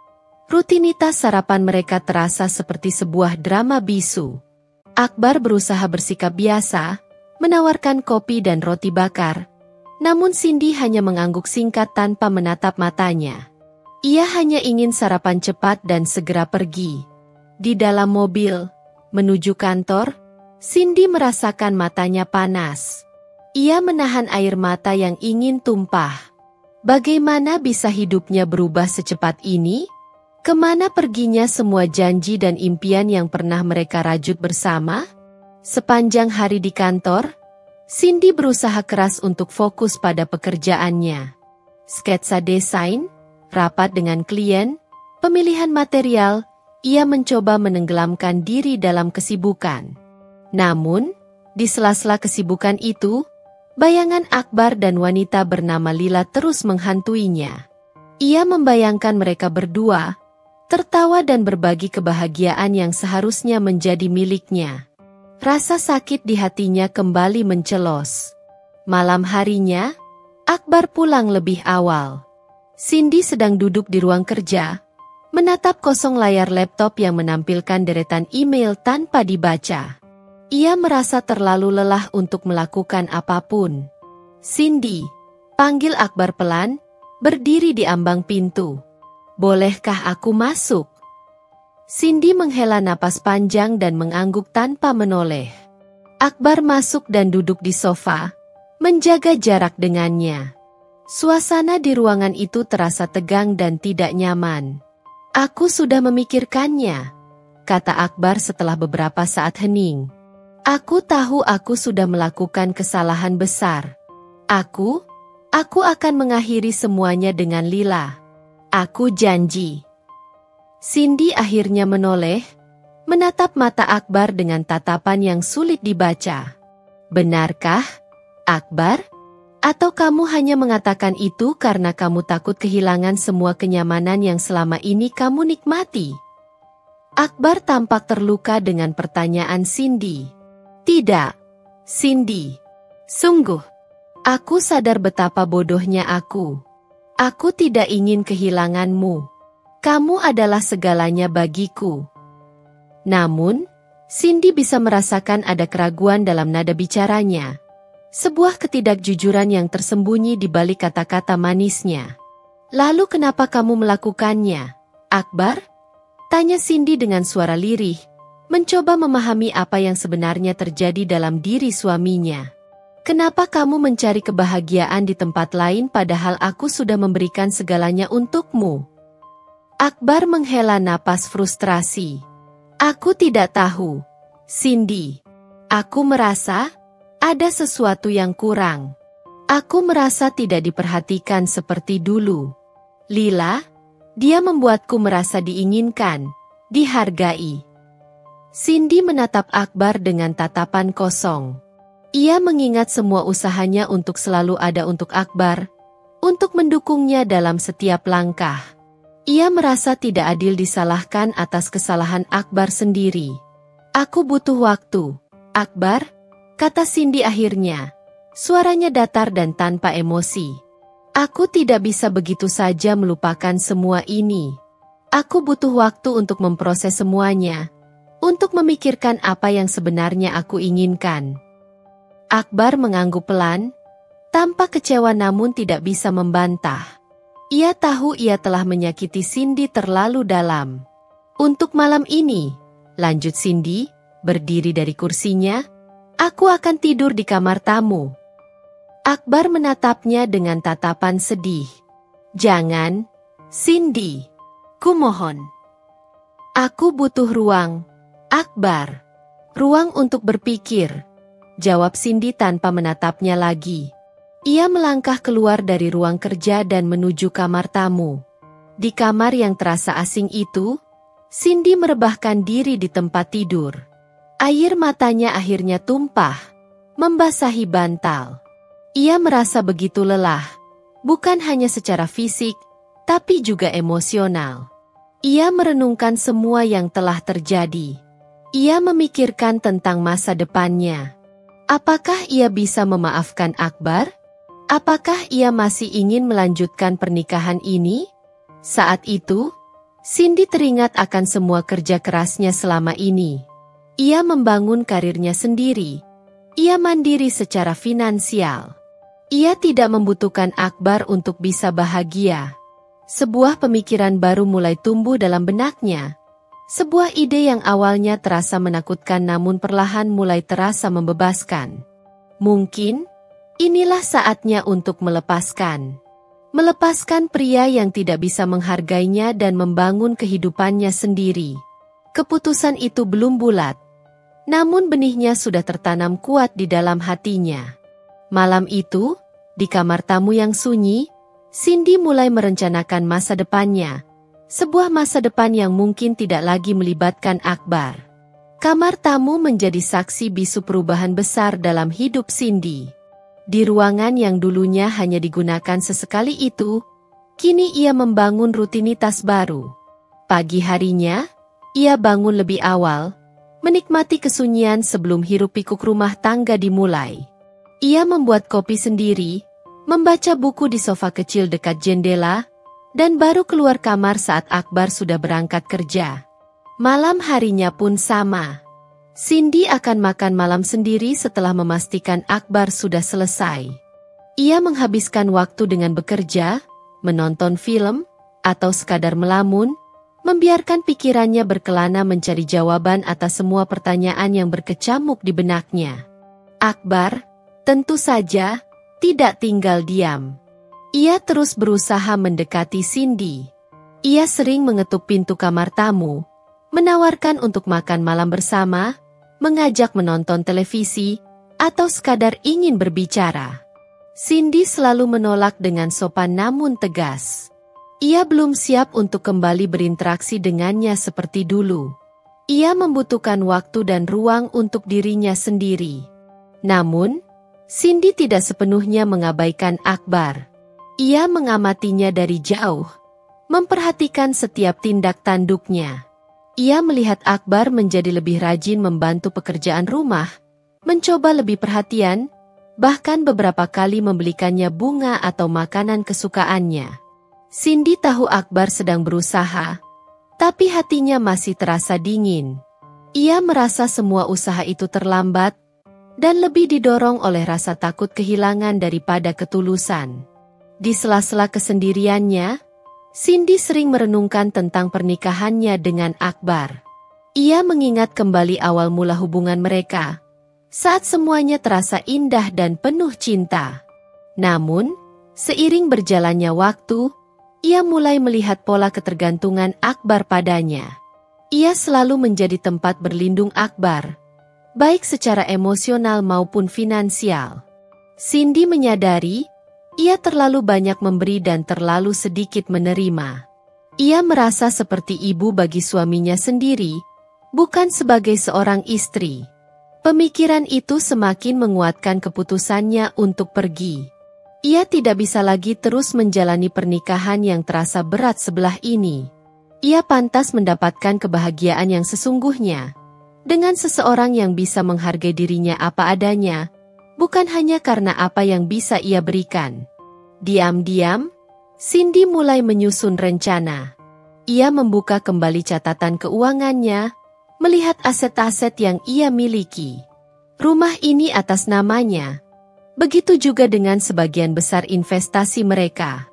rutinitas sarapan mereka terasa seperti sebuah drama bisu. Akbar berusaha bersikap biasa, menawarkan kopi dan roti bakar. Namun Cindy hanya mengangguk singkat tanpa menatap matanya. Ia hanya ingin sarapan cepat dan segera pergi. Di dalam mobil, menuju kantor, Cindy merasakan matanya panas. Ia menahan air mata yang ingin tumpah. Bagaimana bisa hidupnya berubah secepat ini? Kemana perginya semua janji dan impian yang pernah mereka rajut bersama? Sepanjang hari di kantor, Cindy berusaha keras untuk fokus pada pekerjaannya. Sketsa desain, rapat dengan klien, pemilihan material, ia mencoba menenggelamkan diri dalam kesibukan. Namun, di sela-sela kesibukan itu, bayangan Akbar dan wanita bernama Lila terus menghantuinya. Ia membayangkan mereka berdua, tertawa dan berbagi kebahagiaan yang seharusnya menjadi miliknya. Rasa sakit di hatinya kembali mencelos. Malam harinya, Akbar pulang lebih awal. Cindy sedang duduk di ruang kerja, menatap kosong layar laptop yang menampilkan deretan email tanpa dibaca. Ia merasa terlalu lelah untuk melakukan apapun. Cindy, panggil Akbar pelan, berdiri di ambang pintu. Bolehkah aku masuk? Cindy menghela napas panjang dan mengangguk tanpa menoleh. Akbar masuk dan duduk di sofa, menjaga jarak dengannya. Suasana di ruangan itu terasa tegang dan tidak nyaman. Aku sudah memikirkannya, kata Akbar setelah beberapa saat hening. Aku tahu aku sudah melakukan kesalahan besar. Aku Aku akan mengakhiri semuanya dengan Lila. Aku janji. Cindy akhirnya menoleh, menatap mata Akbar dengan tatapan yang sulit dibaca. Benarkah, Akbar? Atau kamu hanya mengatakan itu karena kamu takut kehilangan semua kenyamanan yang selama ini kamu nikmati? Akbar tampak terluka dengan pertanyaan Cindy. Tidak, Cindy. Sungguh, aku sadar betapa bodohnya aku. Aku tidak ingin kehilanganmu. Kamu adalah segalanya bagiku. Namun, Cindy bisa merasakan ada keraguan dalam nada bicaranya. Sebuah ketidakjujuran yang tersembunyi di balik kata-kata manisnya. Lalu kenapa kamu melakukannya, Akbar? Tanya Cindy dengan suara lirih, mencoba memahami apa yang sebenarnya terjadi dalam diri suaminya. Kenapa kamu mencari kebahagiaan di tempat lain padahal aku sudah memberikan segalanya untukmu? Akbar menghela napas frustrasi. Aku tidak tahu, Cindy. Aku merasa ada sesuatu yang kurang. Aku merasa tidak diperhatikan seperti dulu. Lila, dia membuatku merasa diinginkan, dihargai. Cindy menatap Akbar dengan tatapan kosong. Ia mengingat semua usahanya untuk selalu ada untuk Akbar, untuk mendukungnya dalam setiap langkah. Ia merasa tidak adil disalahkan atas kesalahan Akbar sendiri. Aku butuh waktu, Akbar, kata Cindy akhirnya. Suaranya datar dan tanpa emosi. Aku tidak bisa begitu saja melupakan semua ini. Aku butuh waktu untuk memproses semuanya, untuk memikirkan apa yang sebenarnya aku inginkan. Akbar mengangguk pelan, tampak kecewa namun tidak bisa membantah. Ia tahu ia telah menyakiti Cindy terlalu dalam. Untuk malam ini, lanjut Cindy, berdiri dari kursinya, aku akan tidur di kamar tamu. Akbar menatapnya dengan tatapan sedih. Jangan, Cindy. Kumohon. Aku butuh ruang, Akbar. Ruang untuk berpikir, jawab Cindy tanpa menatapnya lagi. Ia melangkah keluar dari ruang kerja dan menuju kamar tamu. Di kamar yang terasa asing itu, Cindy merebahkan diri di tempat tidur. Air matanya akhirnya tumpah, membasahi bantal. Ia merasa begitu lelah, bukan hanya secara fisik, tapi juga emosional. Ia merenungkan semua yang telah terjadi. Ia memikirkan tentang masa depannya. Apakah ia bisa memaafkan Akbar? Apakah ia masih ingin melanjutkan pernikahan ini? Saat itu, Cindy teringat akan semua kerja kerasnya selama ini. Ia membangun karirnya sendiri. Ia mandiri secara finansial. Ia tidak membutuhkan Akbar untuk bisa bahagia. Sebuah pemikiran baru mulai tumbuh dalam benaknya. Sebuah ide yang awalnya terasa menakutkan namun perlahan mulai terasa membebaskan. Mungkin inilah saatnya untuk melepaskan. Melepaskan pria yang tidak bisa menghargainya dan membangun kehidupannya sendiri. Keputusan itu belum bulat. Namun benihnya sudah tertanam kuat di dalam hatinya. Malam itu, di kamar tamu yang sunyi, Cindy mulai merencanakan masa depannya. Sebuah masa depan yang mungkin tidak lagi melibatkan Akbar. Kamar tamu menjadi saksi bisu perubahan besar dalam hidup Cindy. Di ruangan yang dulunya hanya digunakan sesekali itu, kini ia membangun rutinitas baru. Pagi harinya, ia bangun lebih awal, menikmati kesunyian sebelum hiruk-pikuk rumah tangga dimulai. Ia membuat kopi sendiri, membaca buku di sofa kecil dekat jendela, dan baru keluar kamar saat Akbar sudah berangkat kerja. Malam harinya pun sama. Cindy akan makan malam sendiri setelah memastikan Akbar sudah selesai. Ia menghabiskan waktu dengan bekerja, menonton film, atau sekadar melamun, membiarkan pikirannya berkelana mencari jawaban atas semua pertanyaan yang berkecamuk di benaknya. Akbar, tentu saja, tidak tinggal diam. Ia terus berusaha mendekati Cindy. Ia sering mengetuk pintu kamar tamu, menawarkan untuk makan malam bersama, mengajak menonton televisi, atau sekadar ingin berbicara. Cindy selalu menolak dengan sopan namun tegas. Ia belum siap untuk kembali berinteraksi dengannya seperti dulu. Ia membutuhkan waktu dan ruang untuk dirinya sendiri. Namun, Cindy tidak sepenuhnya mengabaikan Akbar. Ia mengamatinya dari jauh, memperhatikan setiap tindak tanduknya. Ia melihat Akbar menjadi lebih rajin membantu pekerjaan rumah, mencoba lebih perhatian, bahkan beberapa kali membelikannya bunga atau makanan kesukaannya. Cindy tahu Akbar sedang berusaha, tapi hatinya masih terasa dingin. Ia merasa semua usaha itu terlambat, dan lebih didorong oleh rasa takut kehilangan daripada ketulusan. Di sela-sela kesendiriannya, Cindy sering merenungkan tentang pernikahannya dengan Akbar. Ia mengingat kembali awal mula hubungan mereka, saat semuanya terasa indah dan penuh cinta. Namun, seiring berjalannya waktu, ia mulai melihat pola ketergantungan Akbar padanya. Ia selalu menjadi tempat berlindung Akbar, baik secara emosional maupun finansial. Cindy menyadari, ia terlalu banyak memberi dan terlalu sedikit menerima. Ia merasa seperti ibu bagi suaminya sendiri, bukan sebagai seorang istri. Pemikiran itu semakin menguatkan keputusannya untuk pergi. Ia tidak bisa lagi terus menjalani pernikahan yang terasa berat sebelah ini. Ia pantas mendapatkan kebahagiaan yang sesungguhnya, dengan seseorang yang bisa menghargai dirinya apa adanya, bukan hanya karena apa yang bisa ia berikan. Diam-diam, Cindy mulai menyusun rencana. Ia membuka kembali catatan keuangannya, melihat aset-aset yang ia miliki. Rumah ini atas namanya. Begitu juga dengan sebagian besar investasi mereka.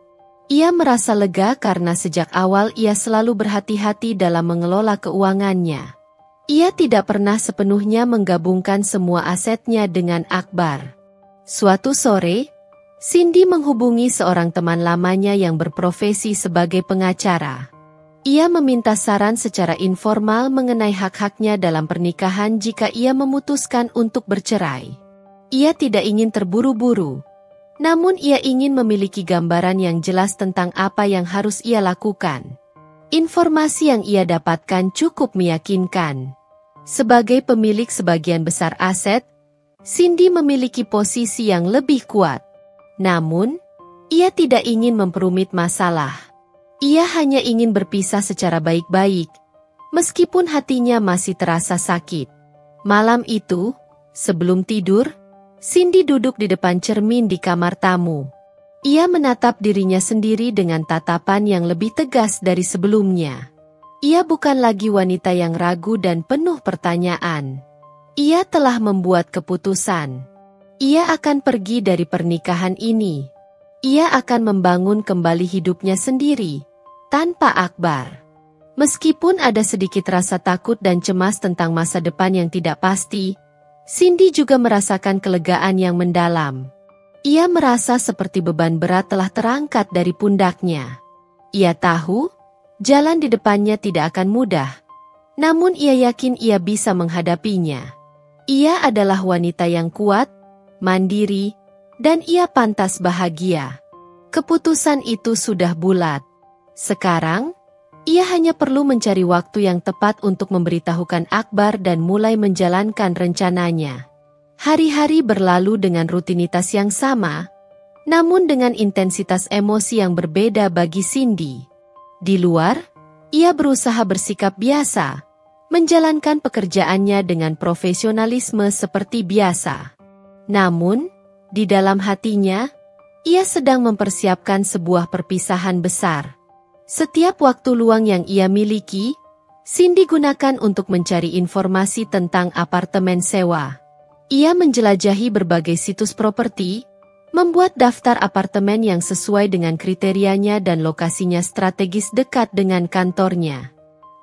Ia merasa lega karena sejak awal ia selalu berhati-hati dalam mengelola keuangannya. Ia tidak pernah sepenuhnya menggabungkan semua asetnya dengan Akbar. Suatu sore, Cindy menghubungi seorang teman lamanya yang berprofesi sebagai pengacara. Ia meminta saran secara informal mengenai hak-haknya dalam pernikahan jika ia memutuskan untuk bercerai. Ia tidak ingin terburu-buru, namun ia ingin memiliki gambaran yang jelas tentang apa yang harus ia lakukan. Informasi yang ia dapatkan cukup meyakinkan. Sebagai pemilik sebagian besar aset, Cindy memiliki posisi yang lebih kuat. Namun, ia tidak ingin memperumit masalah. Ia hanya ingin berpisah secara baik-baik, meskipun hatinya masih terasa sakit. Malam itu, sebelum tidur, Cindy duduk di depan cermin di kamar tamu. Ia menatap dirinya sendiri dengan tatapan yang lebih tegas dari sebelumnya. Ia bukan lagi wanita yang ragu dan penuh pertanyaan. Ia telah membuat keputusan. Ia akan pergi dari pernikahan ini. Ia akan membangun kembali hidupnya sendiri, tanpa Akbar. Meskipun ada sedikit rasa takut dan cemas tentang masa depan yang tidak pasti, Cindy juga merasakan kelegaan yang mendalam. Ia merasa seperti beban berat telah terangkat dari pundaknya. Ia tahu, jalan di depannya tidak akan mudah. Namun ia yakin ia bisa menghadapinya. Ia adalah wanita yang kuat, mandiri, dan ia pantas bahagia. Keputusan itu sudah bulat. Sekarang, ia hanya perlu mencari waktu yang tepat untuk memberitahukan Akbar dan mulai menjalankan rencananya. Hari-hari berlalu dengan rutinitas yang sama, namun dengan intensitas emosi yang berbeda bagi Cindy. Di luar, ia berusaha bersikap biasa, menjalankan pekerjaannya dengan profesionalisme seperti biasa. Namun, di dalam hatinya, ia sedang mempersiapkan sebuah perpisahan besar. Setiap waktu luang yang ia miliki, Cindy gunakan untuk mencari informasi tentang apartemen sewa. Ia menjelajahi berbagai situs properti, membuat daftar apartemen yang sesuai dengan kriterianya dan lokasinya strategis dekat dengan kantornya.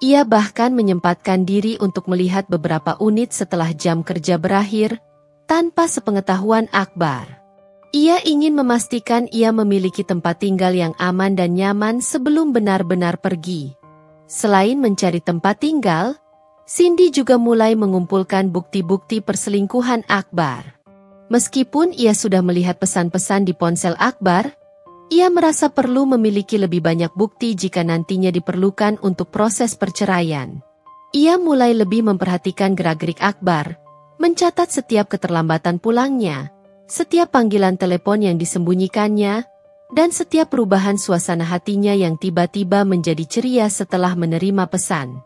Ia bahkan menyempatkan diri untuk melihat beberapa unit setelah jam kerja berakhir, tanpa sepengetahuan Akbar. Ia ingin memastikan ia memiliki tempat tinggal yang aman dan nyaman sebelum benar-benar pergi. Selain mencari tempat tinggal, Cindy juga mulai mengumpulkan bukti-bukti perselingkuhan Akbar. Meskipun ia sudah melihat pesan-pesan di ponsel Akbar, ia merasa perlu memiliki lebih banyak bukti jika nantinya diperlukan untuk proses perceraian. Ia mulai lebih memperhatikan gerak-gerik Akbar, mencatat setiap keterlambatan pulangnya, setiap panggilan telepon yang disembunyikannya, dan setiap perubahan suasana hatinya yang tiba-tiba menjadi ceria setelah menerima pesan.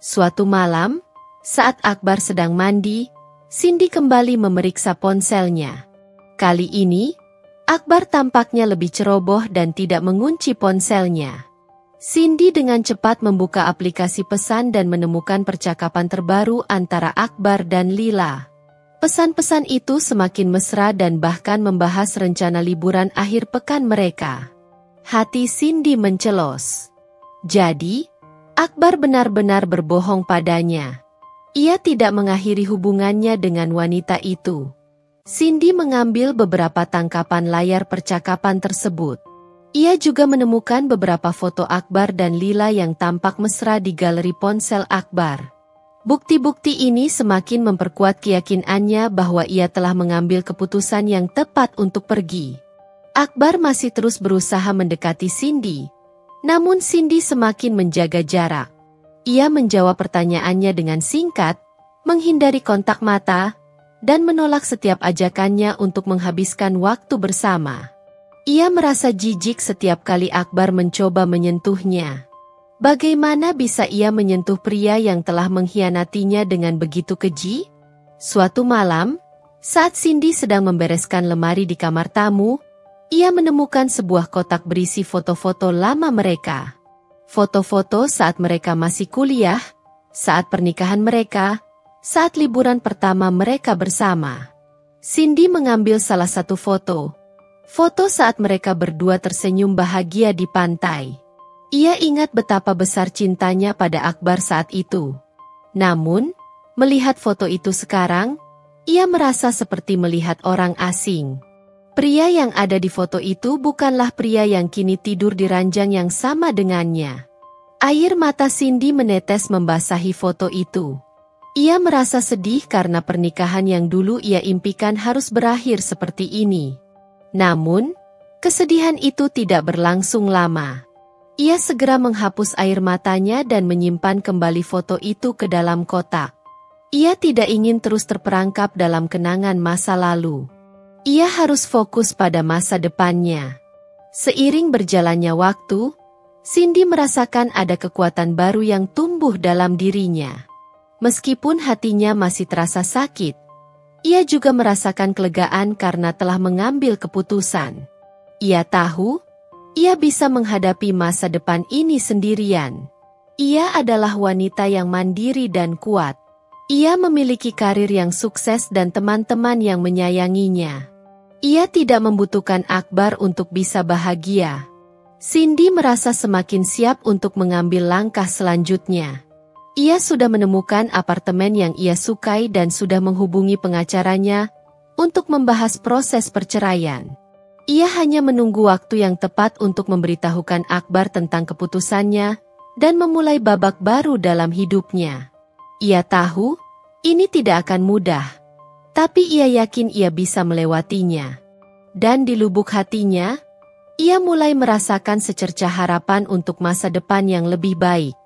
Suatu malam, saat Akbar sedang mandi, Cindy kembali memeriksa ponselnya. Kali ini, Akbar tampaknya lebih ceroboh dan tidak mengunci ponselnya. Cindy dengan cepat membuka aplikasi pesan dan menemukan percakapan terbaru antara Akbar dan Lila. Pesan-pesan itu semakin mesra dan bahkan membahas rencana liburan akhir pekan mereka. Hati Cindy mencelos. Jadi, Akbar benar-benar berbohong padanya. Ia tidak mengakhiri hubungannya dengan wanita itu. Cindy mengambil beberapa tangkapan layar percakapan tersebut. Ia juga menemukan beberapa foto Akbar dan Lila yang tampak mesra di galeri ponsel Akbar. Bukti-bukti ini semakin memperkuat keyakinannya bahwa ia telah mengambil keputusan yang tepat untuk pergi. Akbar masih terus berusaha mendekati Cindy, namun Cindy semakin menjaga jarak. Ia menjawab pertanyaannya dengan singkat, menghindari kontak mata, dan menolak setiap ajakannya untuk menghabiskan waktu bersama. Ia merasa jijik setiap kali Akbar mencoba menyentuhnya. Bagaimana bisa ia menyentuh pria yang telah mengkhianatinya dengan begitu keji? Suatu malam, saat Cindy sedang membereskan lemari di kamar tamu, ia menemukan sebuah kotak berisi foto-foto lama mereka. Foto-foto saat mereka masih kuliah, saat pernikahan mereka, saat liburan pertama mereka bersama. Cindy mengambil salah satu foto. Foto saat mereka berdua tersenyum bahagia di pantai. Ia ingat betapa besar cintanya pada Akbar saat itu. Namun, melihat foto itu sekarang, ia merasa seperti melihat orang asing. Pria yang ada di foto itu bukanlah pria yang kini tidur di ranjang yang sama dengannya. Air mata Cindy menetes membasahi foto itu. Ia merasa sedih karena pernikahan yang dulu ia impikan harus berakhir seperti ini. Namun, kesedihan itu tidak berlangsung lama. Ia segera menghapus air matanya dan menyimpan kembali foto itu ke dalam kotak. Ia tidak ingin terus terperangkap dalam kenangan masa lalu. Ia harus fokus pada masa depannya. Seiring berjalannya waktu, Cindy merasakan ada kekuatan baru yang tumbuh dalam dirinya. Meskipun hatinya masih terasa sakit, ia juga merasakan kelegaan karena telah mengambil keputusan. Ia tahu, ia bisa menghadapi masa depan ini sendirian. Ia adalah wanita yang mandiri dan kuat. Ia memiliki karir yang sukses dan teman-teman yang menyayanginya. Ia tidak membutuhkan Akbar untuk bisa bahagia. Cindy merasa semakin siap untuk mengambil langkah selanjutnya. Ia sudah menemukan apartemen yang ia sukai dan sudah menghubungi pengacaranya untuk membahas proses perceraian. Ia hanya menunggu waktu yang tepat untuk memberitahukan Akbar tentang keputusannya dan memulai babak baru dalam hidupnya. Ia tahu, ini tidak akan mudah. Tapi ia yakin ia bisa melewatinya. Dan di lubuk hatinya, ia mulai merasakan secercah harapan untuk masa depan yang lebih baik.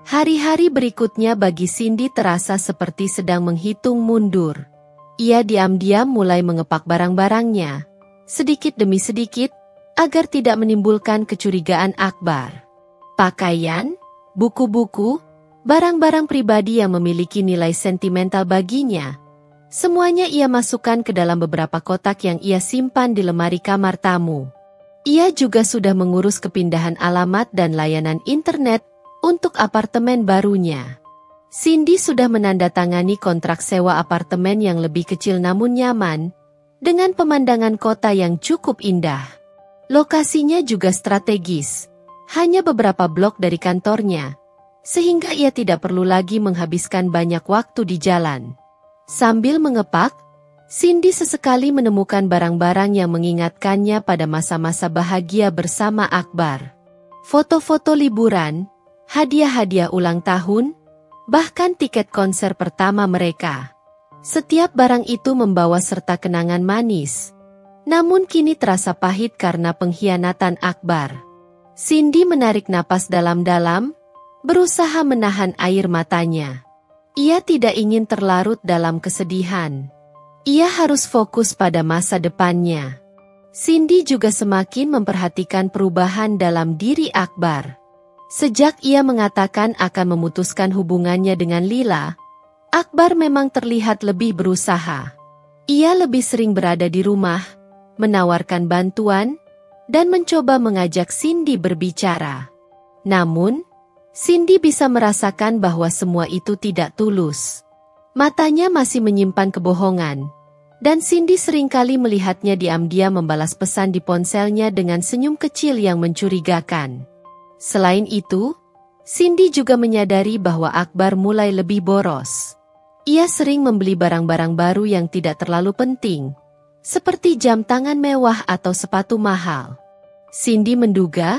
Hari-hari berikutnya bagi Cindy terasa seperti sedang menghitung mundur. Ia diam-diam mulai mengepak barang-barangnya, sedikit demi sedikit, agar tidak menimbulkan kecurigaan Akbar. Pakaian, buku-buku, barang-barang pribadi yang memiliki nilai sentimental baginya, semuanya ia masukkan ke dalam beberapa kotak yang ia simpan di lemari kamar tamu. Ia juga sudah mengurus kepindahan alamat dan layanan internet untuk apartemen barunya. Cindy sudah menandatangani kontrak sewa apartemen yang lebih kecil namun nyaman, dengan pemandangan kota yang cukup indah. Lokasinya juga strategis, hanya beberapa blok dari kantornya, sehingga ia tidak perlu lagi menghabiskan banyak waktu di jalan. Sambil mengepak, Cindy sesekali menemukan barang-barang yang mengingatkannya pada masa-masa bahagia bersama Akbar. Foto-foto liburan, hadiah-hadiah ulang tahun, bahkan tiket konser pertama mereka. Setiap barang itu membawa serta kenangan manis. Namun kini terasa pahit karena pengkhianatan Akbar. Cindy menarik napas dalam-dalam, berusaha menahan air matanya. Ia tidak ingin terlarut dalam kesedihan. Ia harus fokus pada masa depannya. Cindy juga semakin memperhatikan perubahan dalam diri Akbar. Sejak ia mengatakan akan memutuskan hubungannya dengan Lila, Akbar memang terlihat lebih berusaha. Ia lebih sering berada di rumah, menawarkan bantuan, dan mencoba mengajak Cindy berbicara. Namun, Cindy bisa merasakan bahwa semua itu tidak tulus. Matanya masih menyimpan kebohongan, dan Cindy seringkali melihatnya diam-diam membalas pesan di ponselnya dengan senyum kecil yang mencurigakan. Selain itu, Cindy juga menyadari bahwa Akbar mulai lebih boros. Ia sering membeli barang-barang baru yang tidak terlalu penting, seperti jam tangan mewah atau sepatu mahal. Cindy menduga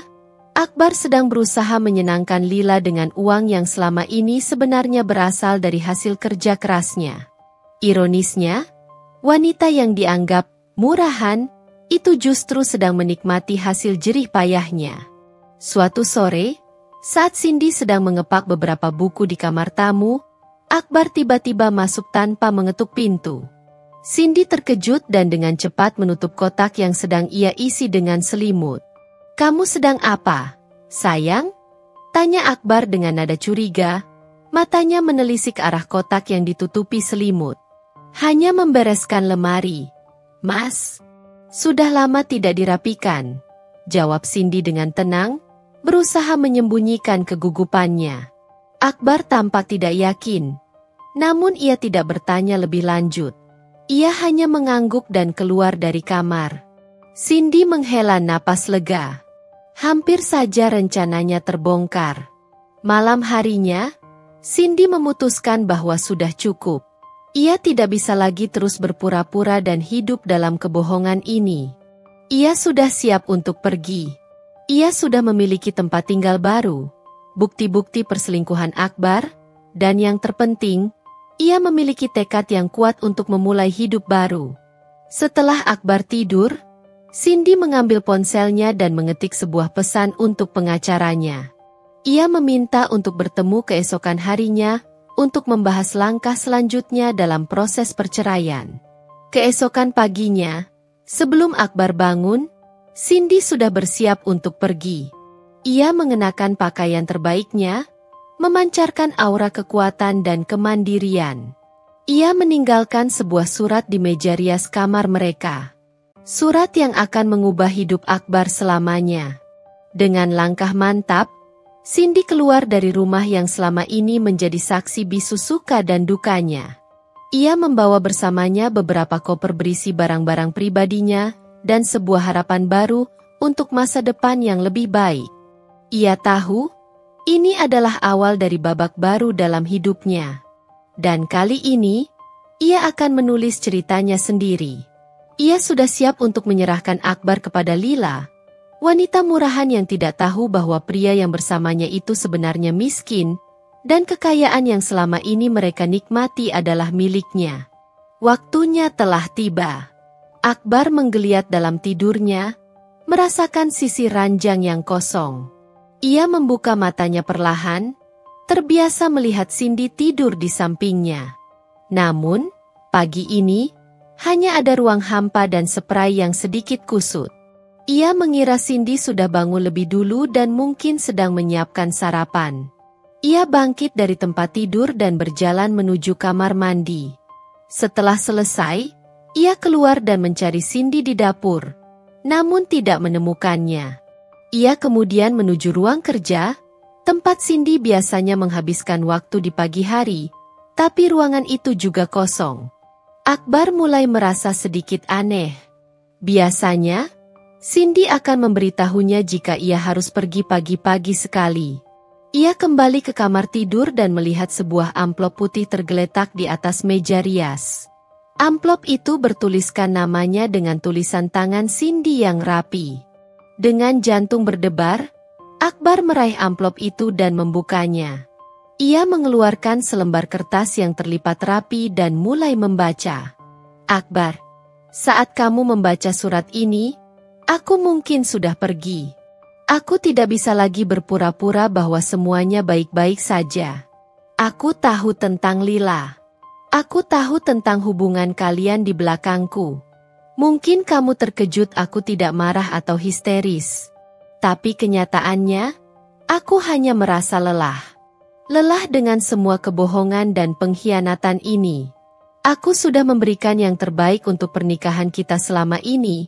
Akbar sedang berusaha menyenangkan Lila dengan uang yang selama ini sebenarnya berasal dari hasil kerja kerasnya. Ironisnya, wanita yang dianggap murahan itu justru sedang menikmati hasil jerih payahnya. Suatu sore, saat Cindy sedang mengepak beberapa buku di kamar tamu, Akbar tiba-tiba masuk tanpa mengetuk pintu. Cindy terkejut dan dengan cepat menutup kotak yang sedang ia isi dengan selimut. "Kamu sedang apa, sayang?" tanya Akbar dengan nada curiga, matanya menelisik arah kotak yang ditutupi selimut. "Hanya membereskan lemari, Mas. Sudah lama tidak dirapikan," jawab Cindy dengan tenang, berusaha menyembunyikan kegugupannya. Akbar tampak tidak yakin, namun ia tidak bertanya lebih lanjut. Ia hanya mengangguk dan keluar dari kamar. Cindy menghela napas lega. Hampir saja rencananya terbongkar. Malam harinya, Cindy memutuskan bahwa sudah cukup. Ia tidak bisa lagi terus berpura-pura dan hidup dalam kebohongan ini. Ia sudah siap untuk pergi. Ia sudah memiliki tempat tinggal baru, bukti-bukti perselingkuhan Akbar, dan yang terpenting, ia memiliki tekad yang kuat untuk memulai hidup baru. Setelah Akbar tidur, Cindy mengambil ponselnya dan mengetik sebuah pesan untuk pengacaranya. Ia meminta untuk bertemu keesokan harinya untuk membahas langkah selanjutnya dalam proses perceraian. Keesokan paginya, sebelum Akbar bangun, Cindy sudah bersiap untuk pergi. Ia mengenakan pakaian terbaiknya, memancarkan aura kekuatan dan kemandirian. Ia meninggalkan sebuah surat di meja rias kamar mereka. Surat yang akan mengubah hidup Akbar selamanya. Dengan langkah mantap, Cindy keluar dari rumah yang selama ini menjadi saksi bisu suka dan dukanya. Ia membawa bersamanya beberapa koper berisi barang-barang pribadinya dan sebuah harapan baru untuk masa depan yang lebih baik. Ia tahu, ini adalah awal dari babak baru dalam hidupnya. Dan kali ini, ia akan menulis ceritanya sendiri. Ia sudah siap untuk menyerahkan Akbar kepada Lila, wanita murahan yang tidak tahu bahwa pria yang bersamanya itu sebenarnya miskin, dan kekayaan yang selama ini mereka nikmati adalah miliknya. Waktunya telah tiba. Akbar menggeliat dalam tidurnya, merasakan sisi ranjang yang kosong. Ia membuka matanya perlahan, terbiasa melihat Cindy tidur di sampingnya. Namun, pagi ini, hanya ada ruang hampa dan spray yang sedikit kusut. Ia mengira Cindy sudah bangun lebih dulu dan mungkin sedang menyiapkan sarapan. Ia bangkit dari tempat tidur dan berjalan menuju kamar mandi. Setelah selesai, ia keluar dan mencari Cindy di dapur, namun tidak menemukannya. Ia kemudian menuju ruang kerja, tempat Cindy biasanya menghabiskan waktu di pagi hari, tapi ruangan itu juga kosong. Akbar mulai merasa sedikit aneh. Biasanya, Cindy akan memberitahunya jika ia harus pergi pagi-pagi sekali. Ia kembali ke kamar tidur dan melihat sebuah amplop putih tergeletak di atas meja rias. Amplop itu bertuliskan namanya dengan tulisan tangan Cindy yang rapi. Dengan jantung berdebar, Akbar meraih amplop itu dan membukanya. Ia mengeluarkan selembar kertas yang terlipat rapi dan mulai membaca. Akbar, saat kamu membaca surat ini, aku mungkin sudah pergi. Aku tidak bisa lagi berpura-pura bahwa semuanya baik-baik saja. Aku tahu tentang Lila. Aku tahu tentang hubungan kalian di belakangku. Mungkin kamu terkejut aku tidak marah atau histeris. Tapi kenyataannya, aku hanya merasa lelah. Lelah dengan semua kebohongan dan pengkhianatan ini. Aku sudah memberikan yang terbaik untuk pernikahan kita selama ini,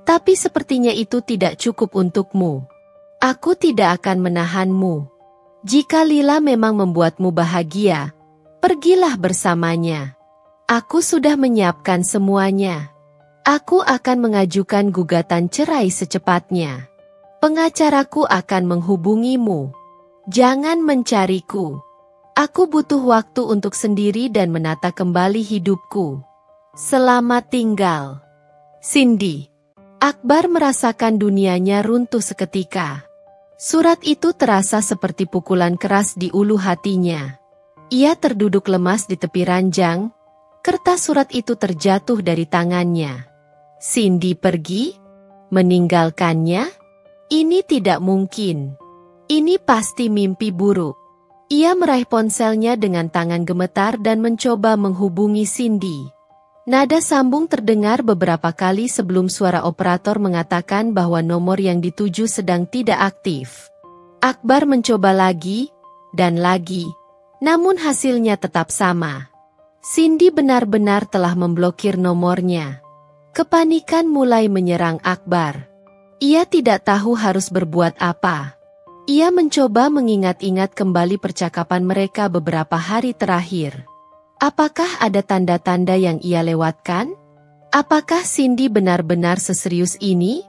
tapi sepertinya itu tidak cukup untukmu. Aku tidak akan menahanmu. Jika Lila memang membuatmu bahagia, pergilah bersamanya. Aku sudah menyiapkan semuanya. Aku akan mengajukan gugatan cerai secepatnya. Pengacaraku akan menghubungimu. Jangan mencariku. Aku butuh waktu untuk sendiri dan menata kembali hidupku. Selamat tinggal. Cindy. Akbar merasakan dunianya runtuh seketika. Surat itu terasa seperti pukulan keras di ulu hatinya. Ia terduduk lemas di tepi ranjang. Kertas surat itu terjatuh dari tangannya. Cindy pergi? Meninggalkannya? Ini tidak mungkin. Ini pasti mimpi buruk. Ia meraih ponselnya dengan tangan gemetar dan mencoba menghubungi Cindy. Nada sambung terdengar beberapa kali sebelum suara operator mengatakan bahwa nomor yang dituju sedang tidak aktif. Akbar mencoba lagi, dan lagi, namun hasilnya tetap sama. Cindy benar-benar telah memblokir nomornya. Kepanikan mulai menyerang Akbar. Ia tidak tahu harus berbuat apa. Ia mencoba mengingat-ingat kembali percakapan mereka beberapa hari terakhir. Apakah ada tanda-tanda yang ia lewatkan? Apakah Cindy benar-benar seserius ini?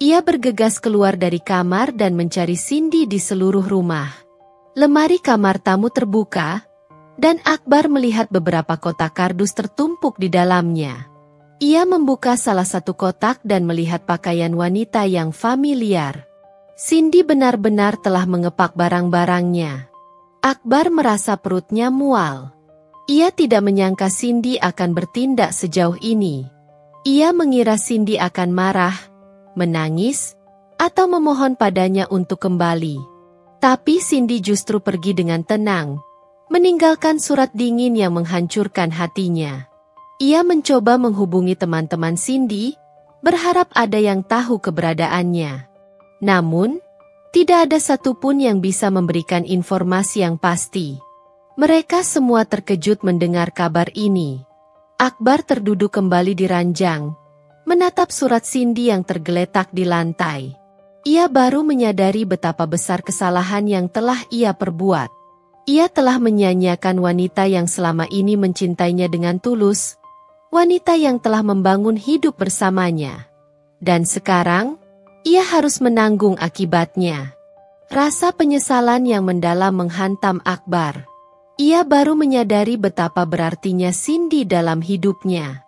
Ia bergegas keluar dari kamar dan mencari Cindy di seluruh rumah. Lemari kamar tamu terbuka, dan Akbar melihat beberapa kotak kardus tertumpuk di dalamnya. Ia membuka salah satu kotak dan melihat pakaian wanita yang familiar. Cindy benar-benar telah mengepak barang-barangnya. Akbar merasa perutnya mual. Ia tidak menyangka Cindy akan bertindak sejauh ini. Ia mengira Cindy akan marah, menangis, atau memohon padanya untuk kembali. Tapi Cindy justru pergi dengan tenang, meninggalkan surat dingin yang menghancurkan hatinya. Ia mencoba menghubungi teman-teman Cindy, berharap ada yang tahu keberadaannya. Namun, tidak ada satupun yang bisa memberikan informasi yang pasti. Mereka semua terkejut mendengar kabar ini. Akbar terduduk kembali di ranjang, menatap surat Cindy yang tergeletak di lantai. Ia baru menyadari betapa besar kesalahan yang telah ia perbuat. Ia telah menyanyiakan wanita yang selama ini mencintainya dengan tulus, wanita yang telah membangun hidup bersamanya. Dan sekarang, ia harus menanggung akibatnya. Rasa penyesalan yang mendalam menghantam Akbar. Ia baru menyadari betapa berartinya Cindy dalam hidupnya.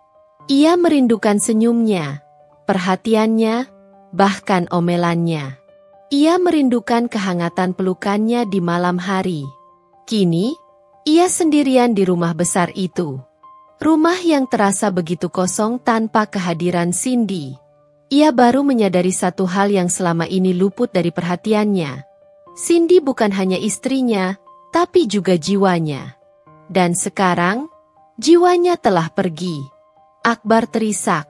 Ia merindukan senyumnya, perhatiannya, bahkan omelannya. Ia merindukan kehangatan pelukannya di malam hari. Kini, ia sendirian di rumah besar itu. Rumah yang terasa begitu kosong tanpa kehadiran Cindy. Ia baru menyadari satu hal yang selama ini luput dari perhatiannya. Cindy bukan hanya istrinya, tapi juga jiwanya. Dan sekarang, jiwanya telah pergi. Akbar terisak.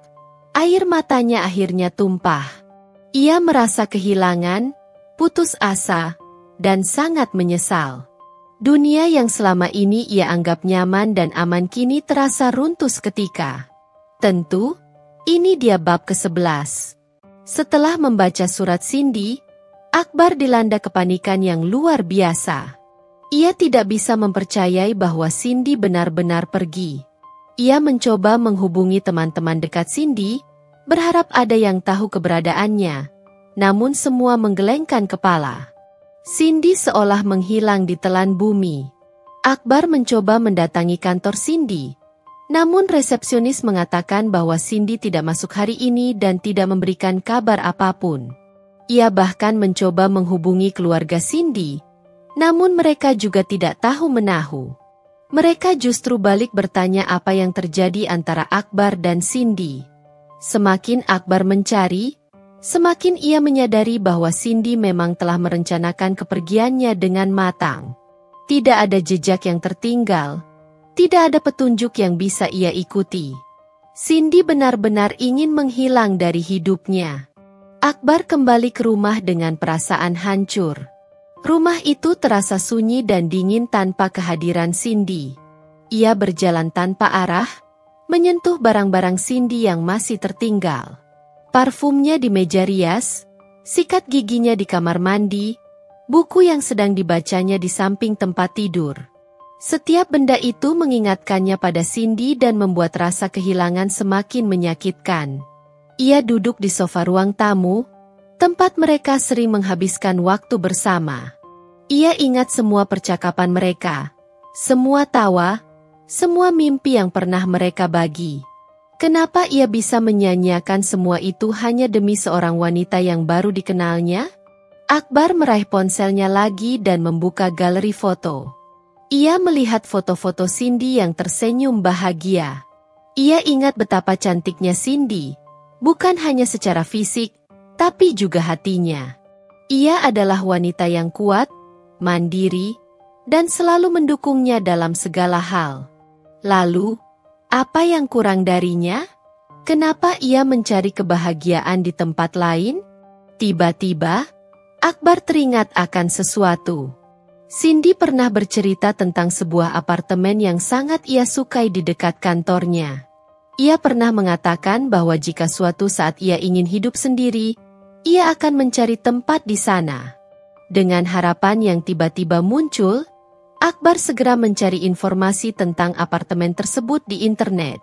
Air matanya akhirnya tumpah. Ia merasa kehilangan, putus asa, dan sangat menyesal. Dunia yang selama ini ia anggap nyaman dan aman kini terasa runtuh seketika. Tentu, ini dia bab ke-11. Setelah membaca surat Cindy, Akbar dilanda kepanikan yang luar biasa. Ia tidak bisa mempercayai bahwa Cindy benar-benar pergi. Ia mencoba menghubungi teman-teman dekat Cindy, berharap ada yang tahu keberadaannya, namun semua menggelengkan kepala. Cindy seolah menghilang di telan bumi. Akbar mencoba mendatangi kantor Cindy, namun resepsionis mengatakan bahwa Cindy tidak masuk hari ini dan tidak memberikan kabar apapun. Ia bahkan mencoba menghubungi keluarga Cindy, Namun mereka juga tidak tahu menahu. Mereka justru balik bertanya apa yang terjadi antara Akbar dan Cindy. Semakin Akbar mencari, semakin ia menyadari bahwa Cindy memang telah merencanakan kepergiannya dengan matang. Tidak ada jejak yang tertinggal, tidak ada petunjuk yang bisa ia ikuti. Cindy benar-benar ingin menghilang dari hidupnya. Akbar kembali ke rumah dengan perasaan hancur. Rumah itu terasa sunyi dan dingin tanpa kehadiran Cindy. Ia berjalan tanpa arah, menyentuh barang-barang Cindy yang masih tertinggal. Parfumnya di meja rias, sikat giginya di kamar mandi, buku yang sedang dibacanya di samping tempat tidur. Setiap benda itu mengingatkannya pada Cindy dan membuat rasa kehilangan semakin menyakitkan. Ia duduk di sofa ruang tamu, tempat mereka sering menghabiskan waktu bersama. Ia ingat semua percakapan mereka, semua tawa, semua mimpi yang pernah mereka bagi. Kenapa ia bisa menyanyiakan semua itu hanya demi seorang wanita yang baru dikenalnya? Akbar meraih ponselnya lagi dan membuka galeri foto. Ia melihat foto-foto Cindy yang tersenyum bahagia. Ia ingat betapa cantiknya Cindy, bukan hanya secara fisik, tapi juga hatinya. Ia adalah wanita yang kuat, mandiri, dan selalu mendukungnya dalam segala hal. Lalu, apa yang kurang darinya? Kenapa ia mencari kebahagiaan di tempat lain? Tiba-tiba, Akbar teringat akan sesuatu. Cindy pernah bercerita tentang sebuah apartemen yang sangat ia sukai di dekat kantornya. Ia pernah mengatakan bahwa jika suatu saat ia ingin hidup sendiri, ia akan mencari tempat di sana. Dengan harapan yang tiba-tiba muncul, Akbar segera mencari informasi tentang apartemen tersebut di internet.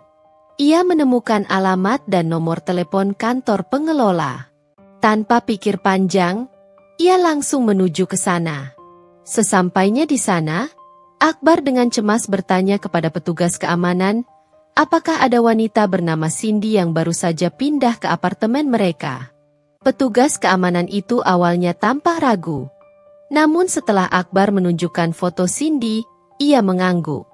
Ia menemukan alamat dan nomor telepon kantor pengelola. Tanpa pikir panjang, ia langsung menuju ke sana. Sesampainya di sana, Akbar dengan cemas bertanya kepada petugas keamanan, apakah ada wanita bernama Cindy yang baru saja pindah ke apartemen mereka. Petugas keamanan itu awalnya tampak ragu. Namun setelah Akbar menunjukkan foto Cindy, ia mengangguk.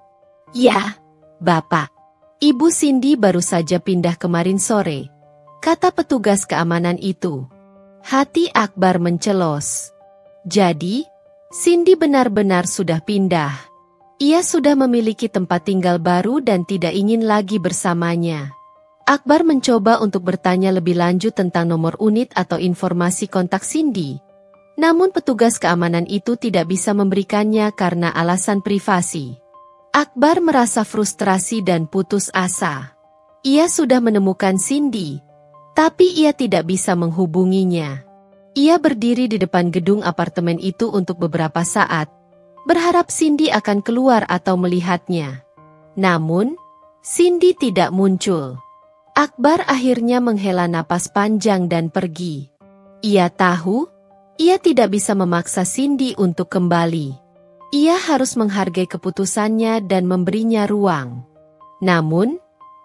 "Ya, Bapak. Ibu Cindy baru saja pindah kemarin sore," kata petugas keamanan itu. Hati Akbar mencelos. Jadi, Cindy benar-benar sudah pindah. Ia sudah memiliki tempat tinggal baru dan tidak ingin lagi bersamanya. Akbar mencoba untuk bertanya lebih lanjut tentang nomor unit atau informasi kontak Cindy. Namun petugas keamanan itu tidak bisa memberikannya karena alasan privasi. Akbar merasa frustrasi dan putus asa. Ia sudah menemukan Cindy, tapi ia tidak bisa menghubunginya. Ia berdiri di depan gedung apartemen itu untuk beberapa saat, berharap Cindy akan keluar atau melihatnya. Namun, Cindy tidak muncul. Akbar akhirnya menghela napas panjang dan pergi. Ia tahu, ia tidak bisa memaksa Cindy untuk kembali. Ia harus menghargai keputusannya dan memberinya ruang. Namun,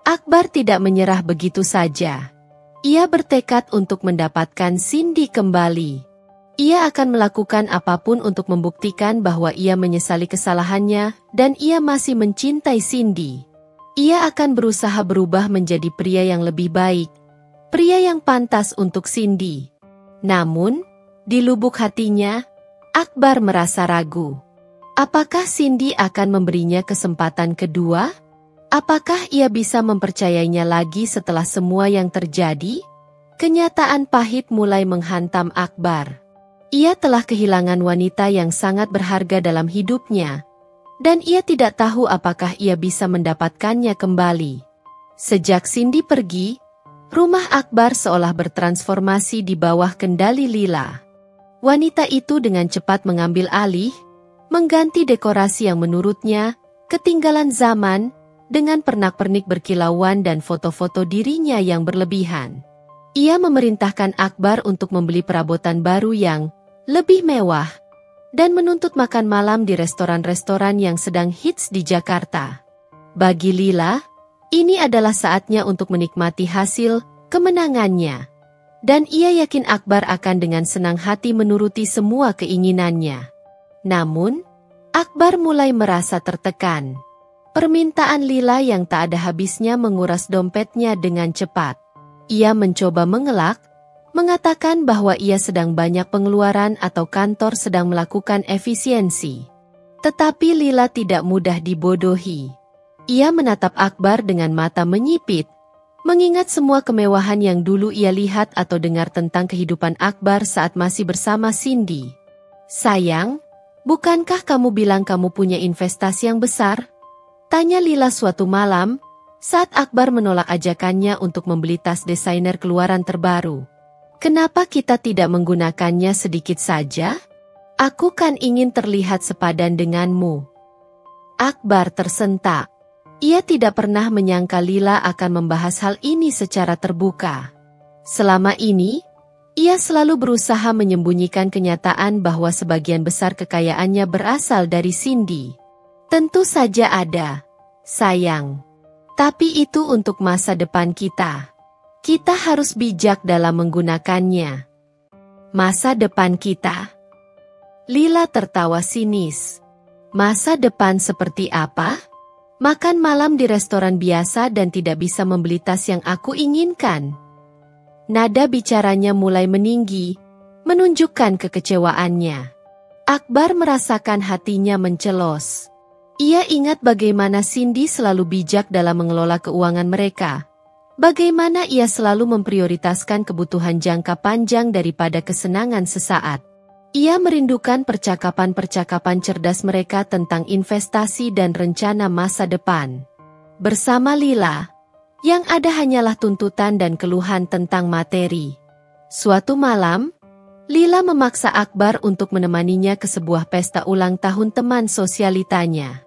Akbar tidak menyerah begitu saja. Ia bertekad untuk mendapatkan Cindy kembali. Ia akan melakukan apapun untuk membuktikan bahwa ia menyesali kesalahannya dan ia masih mencintai Cindy. Ia akan berusaha berubah menjadi pria yang lebih baik, pria yang pantas untuk Cindy. Namun, di lubuk hatinya, Akbar merasa ragu. Apakah Cindy akan memberinya kesempatan kedua? Apakah ia bisa mempercayainya lagi setelah semua yang terjadi? Kenyataan pahit mulai menghantam Akbar. Ia telah kehilangan wanita yang sangat berharga dalam hidupnya, dan ia tidak tahu apakah ia bisa mendapatkannya kembali. Sejak Cindy pergi, rumah Akbar seolah bertransformasi di bawah kendali Lila. Wanita itu dengan cepat mengambil alih, mengganti dekorasi yang menurutnya ketinggalan zaman, dengan pernak-pernik berkilauan dan foto-foto dirinya yang berlebihan. Ia memerintahkan Akbar untuk membeli perabotan baru yang lebih mewah, dan menuntut makan malam di restoran-restoran yang sedang hits di Jakarta. Bagi Lila, ini adalah saatnya untuk menikmati hasil kemenangannya. Dan ia yakin Akbar akan dengan senang hati menuruti semua keinginannya. Namun, Akbar mulai merasa tertekan. Permintaan Lila yang tak ada habisnya menguras dompetnya dengan cepat. Ia mencoba mengelak, mengatakan bahwa ia sedang banyak pengeluaran atau kantor sedang melakukan efisiensi. Tetapi Lila tidak mudah dibodohi. Ia menatap Akbar dengan mata menyipit, mengingat semua kemewahan yang dulu ia lihat atau dengar tentang kehidupan Akbar saat masih bersama Cindy. "Sayang, bukankah kamu bilang kamu punya investasi yang besar?" tanya Lila suatu malam, saat Akbar menolak ajakannya untuk membeli tas desainer keluaran terbaru. "Kenapa kita tidak menggunakannya sedikit saja? Aku kan ingin terlihat sepadan denganmu." Akbar tersentak. Ia tidak pernah menyangka Lila akan membahas hal ini secara terbuka. Selama ini, ia selalu berusaha menyembunyikan kenyataan bahwa sebagian besar kekayaannya berasal dari Cindy. "Tentu saja ada, sayang. Tapi itu untuk masa depan kita. Kita harus bijak dalam menggunakannya." "Masa depan kita?" Lila tertawa sinis. "Masa depan seperti apa? Makan malam di restoran biasa dan tidak bisa membeli tas yang aku inginkan." Nada bicaranya mulai meninggi, menunjukkan kekecewaannya. Akbar merasakan hatinya mencelos. Ia ingat bagaimana Cindy selalu bijak dalam mengelola keuangan mereka. Bagaimana ia selalu memprioritaskan kebutuhan jangka panjang daripada kesenangan sesaat. Ia merindukan percakapan-percakapan cerdas mereka tentang investasi dan rencana masa depan. Bersama Lila, yang ada hanyalah tuntutan dan keluhan tentang materi. Suatu malam, Lila memaksa Akbar untuk menemaninya ke sebuah pesta ulang tahun teman sosialitanya.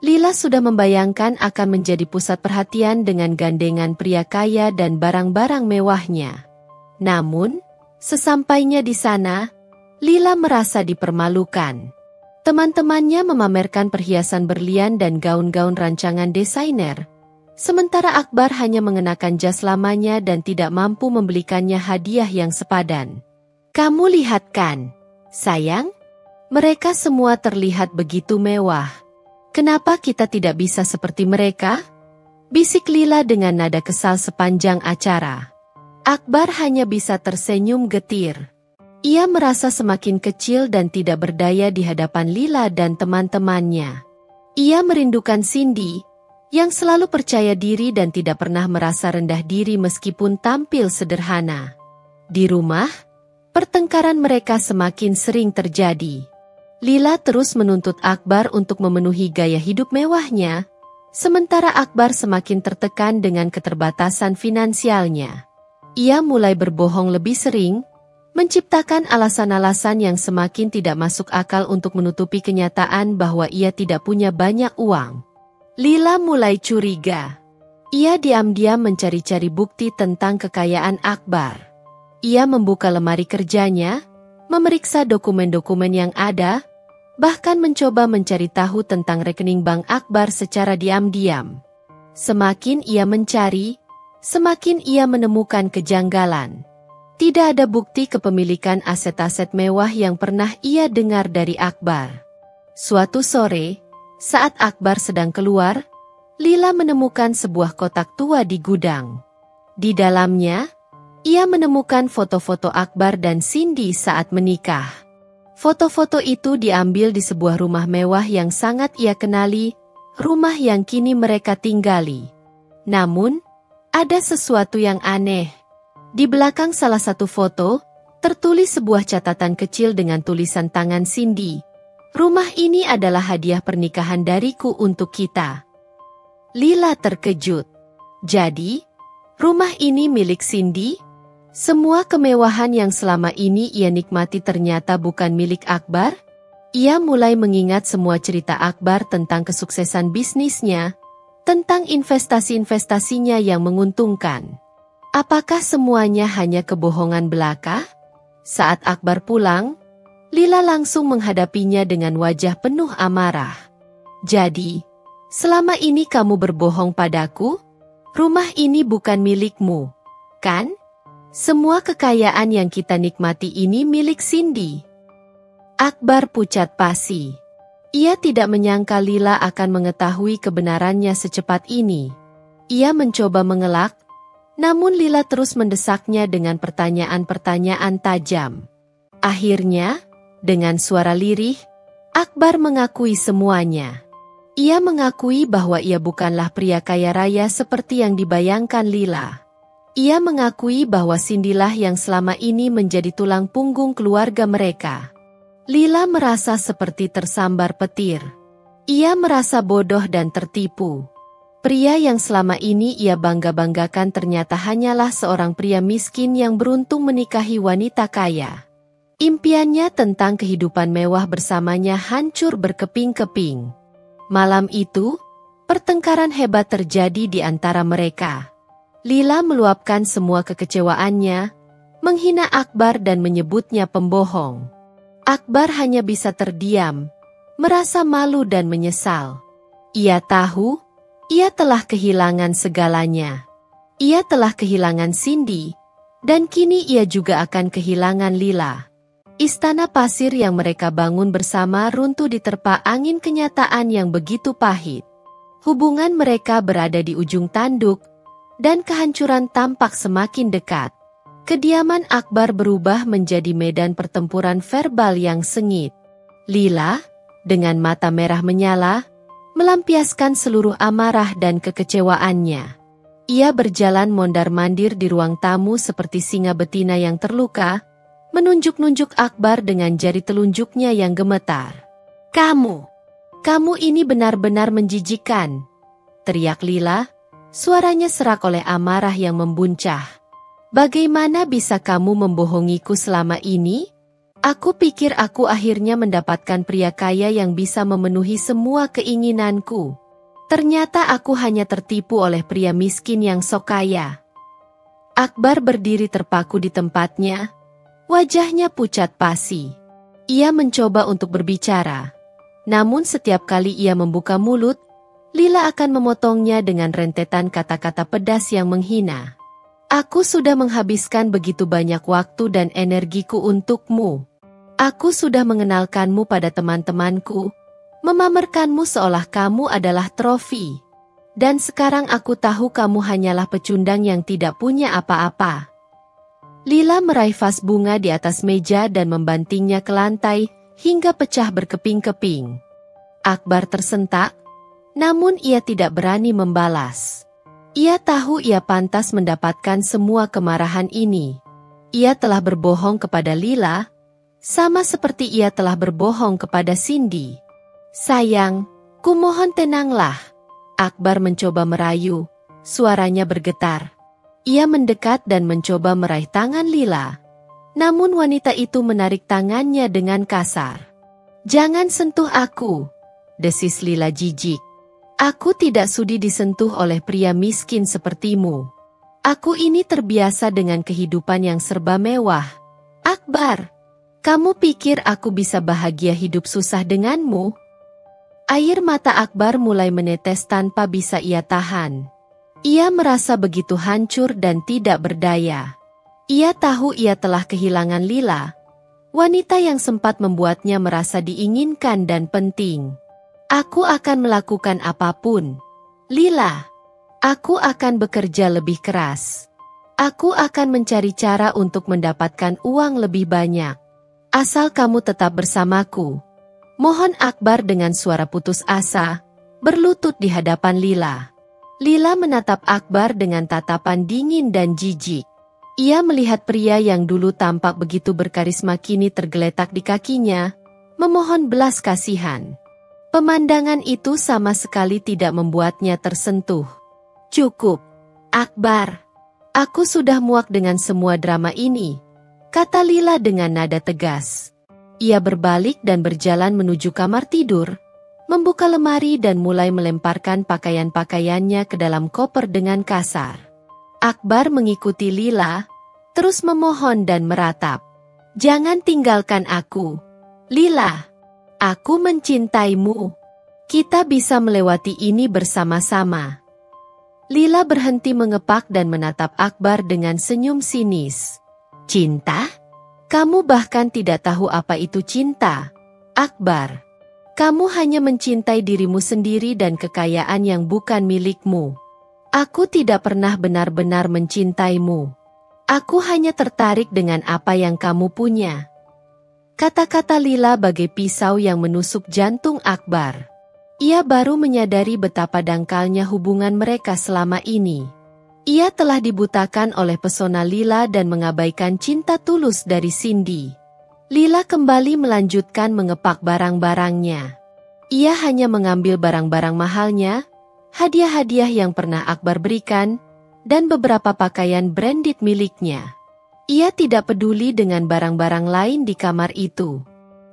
Lila sudah membayangkan akan menjadi pusat perhatian dengan gandengan pria kaya dan barang-barang mewahnya. Namun, sesampainya di sana, Lila merasa dipermalukan. Teman-temannya memamerkan perhiasan berlian dan gaun-gaun rancangan desainer, sementara Akbar hanya mengenakan jas lamanya dan tidak mampu membelikannya hadiah yang sepadan. "Kamu lihat kan, sayang? Mereka semua terlihat begitu mewah. Kenapa kita tidak bisa seperti mereka?" bisik Lila dengan nada kesal sepanjang acara. Akbar hanya bisa tersenyum getir. Ia merasa semakin kecil dan tidak berdaya di hadapan Lila dan teman-temannya. Ia merindukan Cindy, yang selalu percaya diri dan tidak pernah merasa rendah diri meskipun tampil sederhana. Di rumah, pertengkaran mereka semakin sering terjadi. Lila terus menuntut Akbar untuk memenuhi gaya hidup mewahnya, sementara Akbar semakin tertekan dengan keterbatasan finansialnya. Ia mulai berbohong lebih sering, menciptakan alasan-alasan yang semakin tidak masuk akal untuk menutupi kenyataan bahwa ia tidak punya banyak uang. Lila mulai curiga. Ia diam-diam mencari-cari bukti tentang kekayaan Akbar. Ia membuka lemari kerjanya, memeriksa dokumen-dokumen yang ada, bahkan mencoba mencari tahu tentang rekening bank Akbar secara diam-diam. Semakin ia mencari, semakin ia menemukan kejanggalan. Tidak ada bukti kepemilikan aset-aset mewah yang pernah ia dengar dari Akbar. Suatu sore, saat Akbar sedang keluar, Lila menemukan sebuah kotak tua di gudang. Di dalamnya, ia menemukan foto-foto Akbar dan Cindy saat menikah. Foto-foto itu diambil di sebuah rumah mewah yang sangat ia kenali, rumah yang kini mereka tinggali. Namun, ada sesuatu yang aneh. Di belakang salah satu foto, tertulis sebuah catatan kecil dengan tulisan tangan Cindy. "Rumah ini adalah hadiah pernikahan dariku untuk kita." Lila terkejut. Jadi, rumah ini milik Cindy? Semua kemewahan yang selama ini ia nikmati ternyata bukan milik Akbar? Ia mulai mengingat semua cerita Akbar tentang kesuksesan bisnisnya, tentang investasi-investasinya yang menguntungkan. Apakah semuanya hanya kebohongan belaka? Saat Akbar pulang, Lila langsung menghadapinya dengan wajah penuh amarah. "Jadi, selama ini kamu berbohong padaku? Rumah ini bukan milikmu, kan? Semua kekayaan yang kita nikmati ini milik Cindy." Akbar pucat pasi. Ia tidak menyangka Lila akan mengetahui kebenarannya secepat ini. Ia mencoba mengelak, namun Lila terus mendesaknya dengan pertanyaan-pertanyaan tajam. Akhirnya, dengan suara lirih, Akbar mengakui semuanya. Ia mengakui bahwa ia bukanlah pria kaya raya seperti yang dibayangkan Lila. Ia mengakui bahwa Cindylah yang selama ini menjadi tulang punggung keluarga mereka. Lila merasa seperti tersambar petir. Ia merasa bodoh dan tertipu. Pria yang selama ini ia bangga-banggakan ternyata hanyalah seorang pria miskin yang beruntung menikahi wanita kaya. Impiannya tentang kehidupan mewah bersamanya hancur berkeping-keping. Malam itu, pertengkaran hebat terjadi di antara mereka. Lila meluapkan semua kekecewaannya, menghina Akbar dan menyebutnya pembohong. Akbar hanya bisa terdiam, merasa malu dan menyesal. Ia tahu, ia telah kehilangan segalanya. Ia telah kehilangan Cindy, dan kini ia juga akan kehilangan Lila. Istana pasir yang mereka bangun bersama runtuh diterpa angin kenyataan yang begitu pahit. Hubungan mereka berada di ujung tanduk, dan kehancuran tampak semakin dekat. Kediaman Akbar berubah menjadi medan pertempuran verbal yang sengit. Lila, dengan mata merah menyala, melampiaskan seluruh amarah dan kekecewaannya. Ia berjalan mondar-mandir di ruang tamu seperti singa betina yang terluka, menunjuk-nunjuk Akbar dengan jari telunjuknya yang gemetar. Kamu ini benar-benar menjijikkan," teriak Lila, suaranya serak oleh amarah yang membuncah. "Bagaimana bisa kamu membohongiku selama ini? Aku pikir aku akhirnya mendapatkan pria kaya yang bisa memenuhi semua keinginanku. Ternyata aku hanya tertipu oleh pria miskin yang sok kaya." Akbar berdiri terpaku di tempatnya, wajahnya pucat pasi. Ia mencoba untuk berbicara, namun setiap kali ia membuka mulut, Lila akan memotongnya dengan rentetan kata-kata pedas yang menghina. "Aku sudah menghabiskan begitu banyak waktu dan energiku untukmu. Aku sudah mengenalkanmu pada teman-temanku, memamerkanmu seolah kamu adalah trofi. Dan sekarang aku tahu kamu hanyalah pecundang yang tidak punya apa-apa." Lila meraih vas bunga di atas meja dan membantingnya ke lantai hingga pecah berkeping-keping. Akbar tersentak, namun ia tidak berani membalas. Ia tahu ia pantas mendapatkan semua kemarahan ini. Ia telah berbohong kepada Lila, sama seperti ia telah berbohong kepada Cindy. "Sayang, kumohon tenanglah." Akbar mencoba merayu, suaranya bergetar. Ia mendekat dan mencoba meraih tangan Lila. Namun wanita itu menarik tangannya dengan kasar. "Jangan sentuh aku," desis Lila jijik. "Aku tidak sudi disentuh oleh pria miskin sepertimu. Aku ini terbiasa dengan kehidupan yang serba mewah. Akbar, kamu pikir aku bisa bahagia hidup susah denganmu?" Air mata Akbar mulai menetes tanpa bisa ia tahan. Ia merasa begitu hancur dan tidak berdaya. Ia tahu ia telah kehilangan Lila, wanita yang sempat membuatnya merasa diinginkan dan penting. "Aku akan melakukan apapun, Lila. Aku akan bekerja lebih keras. Aku akan mencari cara untuk mendapatkan uang lebih banyak. Asal kamu tetap bersamaku." Mohon Akbar dengan suara putus asa, berlutut di hadapan Lila. Lila menatap Akbar dengan tatapan dingin dan jijik. Ia melihat pria yang dulu tampak begitu berkarisma kini tergeletak di kakinya, memohon belas kasihan. Pemandangan itu sama sekali tidak membuatnya tersentuh. "Cukup, Akbar. Aku sudah muak dengan semua drama ini," kata Lila dengan nada tegas. Ia berbalik dan berjalan menuju kamar tidur, membuka lemari dan mulai melemparkan pakaian-pakaiannya ke dalam koper dengan kasar. Akbar mengikuti Lila, terus memohon dan meratap. "Jangan tinggalkan aku, Lila. Aku mencintaimu. Kita bisa melewati ini bersama-sama." Lila berhenti mengepak dan menatap Akbar dengan senyum sinis. "Cinta? Kamu bahkan tidak tahu apa itu cinta," Akbar, kamu hanya mencintai dirimu sendiri dan kekayaan yang bukan milikmu. Aku tidak pernah benar-benar mencintaimu. Aku hanya tertarik dengan apa yang kamu punya. Kata-kata Lila bagai pisau yang menusuk jantung Akbar. Ia baru menyadari betapa dangkalnya hubungan mereka selama ini. Ia telah dibutakan oleh pesona Lila dan mengabaikan cinta tulus dari Cindy. Lila kembali melanjutkan mengepak barang-barangnya. Ia hanya mengambil barang-barang mahalnya, hadiah-hadiah yang pernah Akbar berikan, dan beberapa pakaian branded miliknya. Ia tidak peduli dengan barang-barang lain di kamar itu.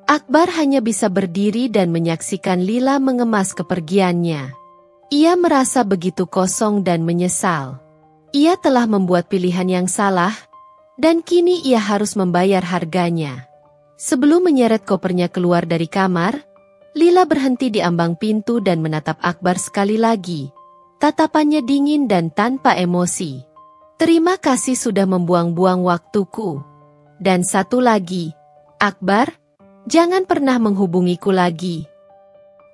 Akbar hanya bisa berdiri dan menyaksikan Lila mengemas kepergiannya. Ia merasa begitu kosong dan menyesal. Ia telah membuat pilihan yang salah, dan kini ia harus membayar harganya. Sebelum menyeret kopernya keluar dari kamar, Lila berhenti di ambang pintu dan menatap Akbar sekali lagi. Tatapannya dingin dan tanpa emosi. Terima kasih sudah membuang-buang waktuku. Dan satu lagi, Akbar, jangan pernah menghubungiku lagi.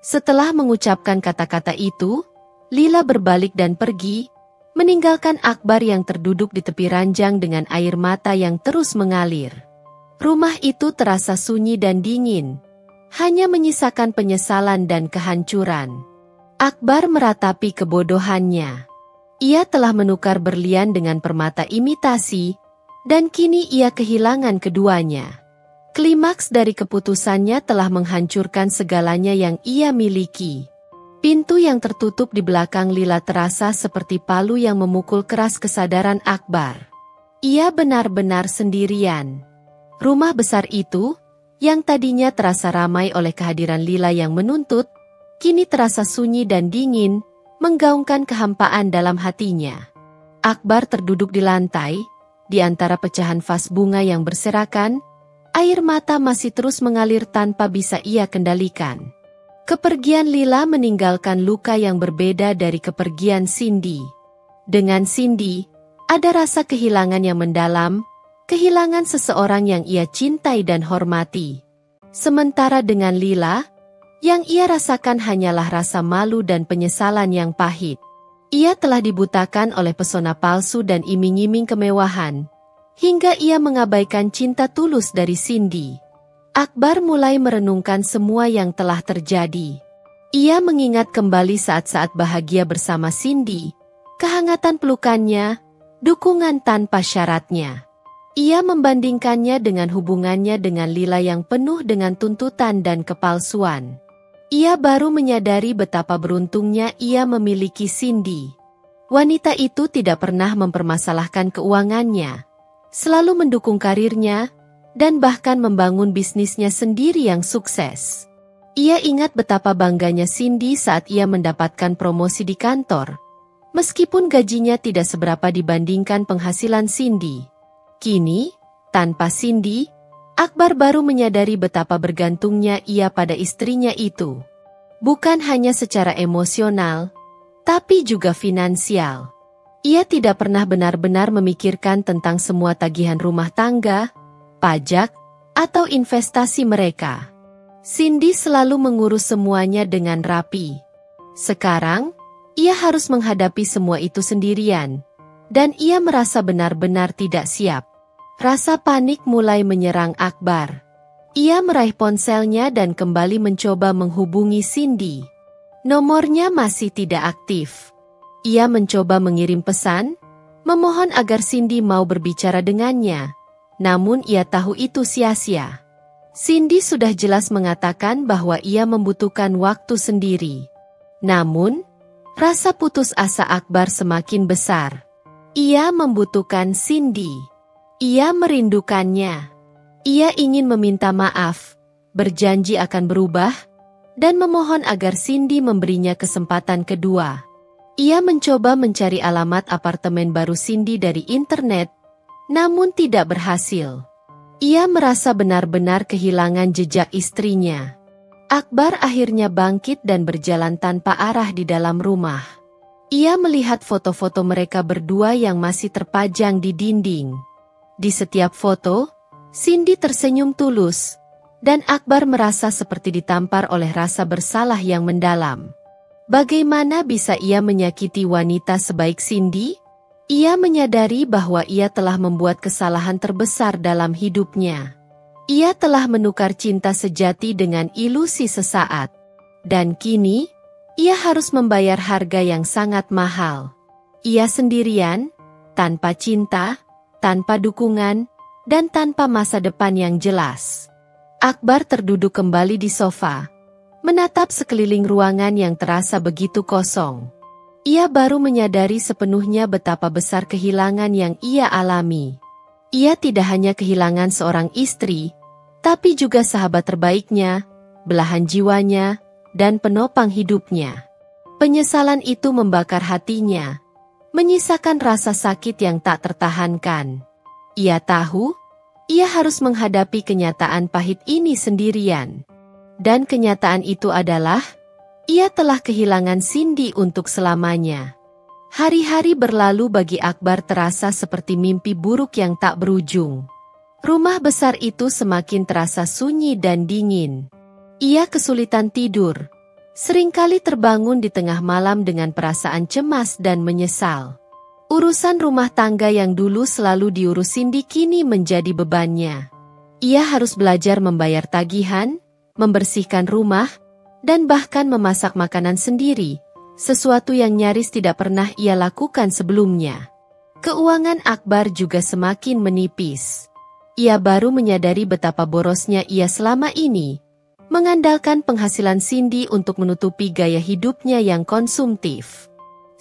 Setelah mengucapkan kata-kata itu, Lila berbalik dan pergi, meninggalkan Akbar yang terduduk di tepi ranjang dengan air mata yang terus mengalir. Rumah itu terasa sunyi dan dingin, hanya menyisakan penyesalan dan kehancuran. Akbar meratapi kebodohannya. Ia telah menukar berlian dengan permata imitasi, dan kini ia kehilangan keduanya. Klimaks dari keputusannya telah menghancurkan segalanya yang ia miliki. Pintu yang tertutup di belakang Lila terasa seperti palu yang memukul keras kesadaran Akbar. Ia benar-benar sendirian. Rumah besar itu, yang tadinya terasa ramai oleh kehadiran Lila yang menuntut, kini terasa sunyi dan dingin, menggaungkan kehampaan dalam hatinya. Akbar terduduk di lantai, di antara pecahan vas bunga yang berserakan, air mata masih terus mengalir tanpa bisa ia kendalikan. Kepergian Lila meninggalkan luka yang berbeda dari kepergian Cindy. Dengan Cindy, ada rasa kehilangan yang mendalam, kehilangan seseorang yang ia cintai dan hormati. Sementara dengan Lila, yang ia rasakan hanyalah rasa malu dan penyesalan yang pahit. Ia telah dibutakan oleh pesona palsu dan iming-iming kemewahan, hingga ia mengabaikan cinta tulus dari Cindy. Akbar mulai merenungkan semua yang telah terjadi. Ia mengingat kembali saat-saat bahagia bersama Cindy, kehangatan pelukannya, dukungan tanpa syaratnya. Ia membandingkannya dengan hubungannya dengan Lila yang penuh dengan tuntutan dan kepalsuan. Ia baru menyadari betapa beruntungnya ia memiliki Cindy. Wanita itu tidak pernah mempermasalahkan keuangannya, selalu mendukung karirnya, dan bahkan membangun bisnisnya sendiri yang sukses. Ia ingat betapa bangganya Cindy saat ia mendapatkan promosi di kantor, meskipun gajinya tidak seberapa dibandingkan penghasilan Cindy. Kini, tanpa Cindy, Akbar baru menyadari betapa bergantungnya ia pada istrinya itu. Bukan hanya secara emosional, tapi juga finansial. Ia tidak pernah benar-benar memikirkan tentang semua tagihan rumah tangga, pajak, atau investasi mereka. Cindy selalu mengurus semuanya dengan rapi. Sekarang, ia harus menghadapi semua itu sendirian, dan ia merasa benar-benar tidak siap. Rasa panik mulai menyerang Akbar. Ia meraih ponselnya dan kembali mencoba menghubungi Cindy. Nomornya masih tidak aktif. Ia mencoba mengirim pesan, memohon agar Cindy mau berbicara dengannya. Namun ia tahu itu sia-sia. Cindy sudah jelas mengatakan bahwa ia membutuhkan waktu sendiri. Namun, rasa putus asa Akbar semakin besar. Ia membutuhkan Cindy. Ia merindukannya. Ia ingin meminta maaf, berjanji akan berubah, dan memohon agar Cindy memberinya kesempatan kedua. Ia mencoba mencari alamat apartemen baru Cindy dari internet, namun tidak berhasil. Ia merasa benar-benar kehilangan jejak istrinya. Akbar akhirnya bangkit dan berjalan tanpa arah di dalam rumah. Ia melihat foto-foto mereka berdua yang masih terpajang di dinding. Di setiap foto, Cindy tersenyum tulus, dan Akbar merasa seperti ditampar oleh rasa bersalah yang mendalam. Bagaimana bisa ia menyakiti wanita sebaik Cindy? Ia menyadari bahwa ia telah membuat kesalahan terbesar dalam hidupnya. Ia telah menukar cinta sejati dengan ilusi sesaat. Dan kini, ia harus membayar harga yang sangat mahal. Ia sendirian, tanpa cinta, tanpa dukungan, dan tanpa masa depan yang jelas. Akbar terduduk kembali di sofa, menatap sekeliling ruangan yang terasa begitu kosong. Ia baru menyadari sepenuhnya betapa besar kehilangan yang ia alami. Ia tidak hanya kehilangan seorang istri, tapi juga sahabat terbaiknya, belahan jiwanya, dan penopang hidupnya. Penyesalan itu membakar hatinya, menyisakan rasa sakit yang tak tertahankan. Ia tahu, ia harus menghadapi kenyataan pahit ini sendirian. Dan kenyataan itu adalah, ia telah kehilangan Cindy untuk selamanya. Hari-hari berlalu bagi Akbar terasa seperti mimpi buruk yang tak berujung. Rumah besar itu semakin terasa sunyi dan dingin. Ia kesulitan tidur, seringkali terbangun di tengah malam dengan perasaan cemas dan menyesal. Urusan rumah tangga yang dulu selalu diurus Cindy kini menjadi bebannya. Ia harus belajar membayar tagihan, membersihkan rumah, dan bahkan memasak makanan sendiri, sesuatu yang nyaris tidak pernah ia lakukan sebelumnya. Keuangan Akbar juga semakin menipis. Ia baru menyadari betapa borosnya ia selama ini, mengandalkan penghasilan Cindy untuk menutupi gaya hidupnya yang konsumtif.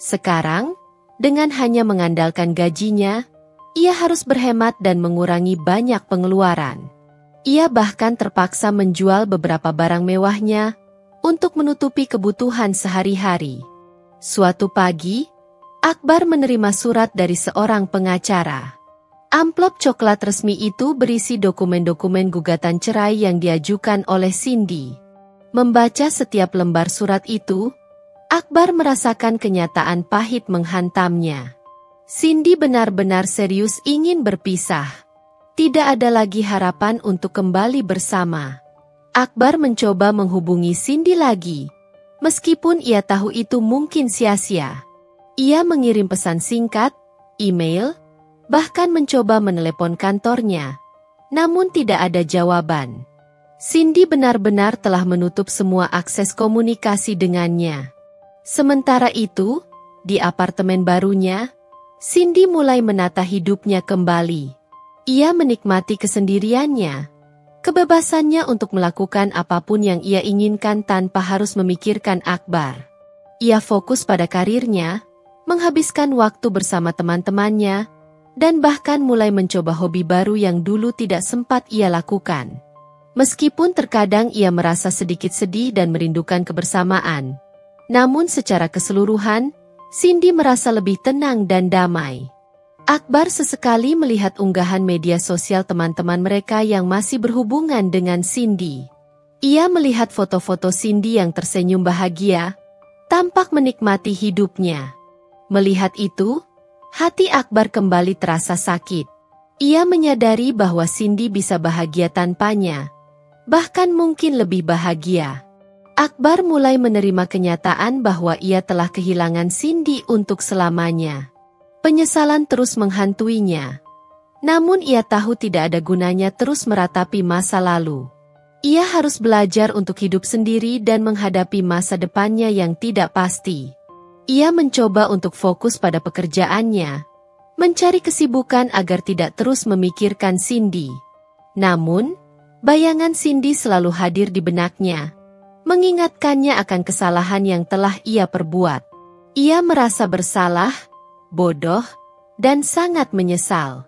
Sekarang, dengan hanya mengandalkan gajinya, ia harus berhemat dan mengurangi banyak pengeluaran. Ia bahkan terpaksa menjual beberapa barang mewahnya untuk menutupi kebutuhan sehari-hari. Suatu pagi, Akbar menerima surat dari seorang pengacara. Amplop coklat resmi itu berisi dokumen-dokumen gugatan cerai yang diajukan oleh Cindy. Membaca setiap lembar surat itu, Akbar merasakan kenyataan pahit menghantamnya. Cindy benar-benar serius ingin berpisah. Tidak ada lagi harapan untuk kembali bersama. Akbar mencoba menghubungi Cindy lagi, meskipun ia tahu itu mungkin sia-sia. Ia mengirim pesan singkat, email, bahkan mencoba menelepon kantornya, namun tidak ada jawaban. Cindy benar-benar telah menutup semua akses komunikasi dengannya. Sementara itu, di apartemen barunya, Cindy mulai menata hidupnya kembali. Ia menikmati kesendiriannya, kebebasannya untuk melakukan apapun yang ia inginkan tanpa harus memikirkan Akbar. Ia fokus pada karirnya, menghabiskan waktu bersama teman-temannya, dan bahkan mulai mencoba hobi baru yang dulu tidak sempat ia lakukan. Meskipun terkadang ia merasa sedikit sedih dan merindukan kebersamaan, namun secara keseluruhan, Cindy merasa lebih tenang dan damai. Akbar sesekali melihat unggahan media sosial teman-teman mereka yang masih berhubungan dengan Cindy. Ia melihat foto-foto Cindy yang tersenyum bahagia, tampak menikmati hidupnya. Melihat itu, hati Akbar kembali terasa sakit. Ia menyadari bahwa Cindy bisa bahagia tanpanya, bahkan mungkin lebih bahagia. Akbar mulai menerima kenyataan bahwa ia telah kehilangan Cindy untuk selamanya. Penyesalan terus menghantuinya. Namun ia tahu tidak ada gunanya terus meratapi masa lalu. Ia harus belajar untuk hidup sendiri dan menghadapi masa depannya yang tidak pasti. Ia mencoba untuk fokus pada pekerjaannya, mencari kesibukan agar tidak terus memikirkan Cindy. Namun, bayangan Cindy selalu hadir di benaknya, mengingatkannya akan kesalahan yang telah ia perbuat. Ia merasa bersalah, bodoh, dan sangat menyesal.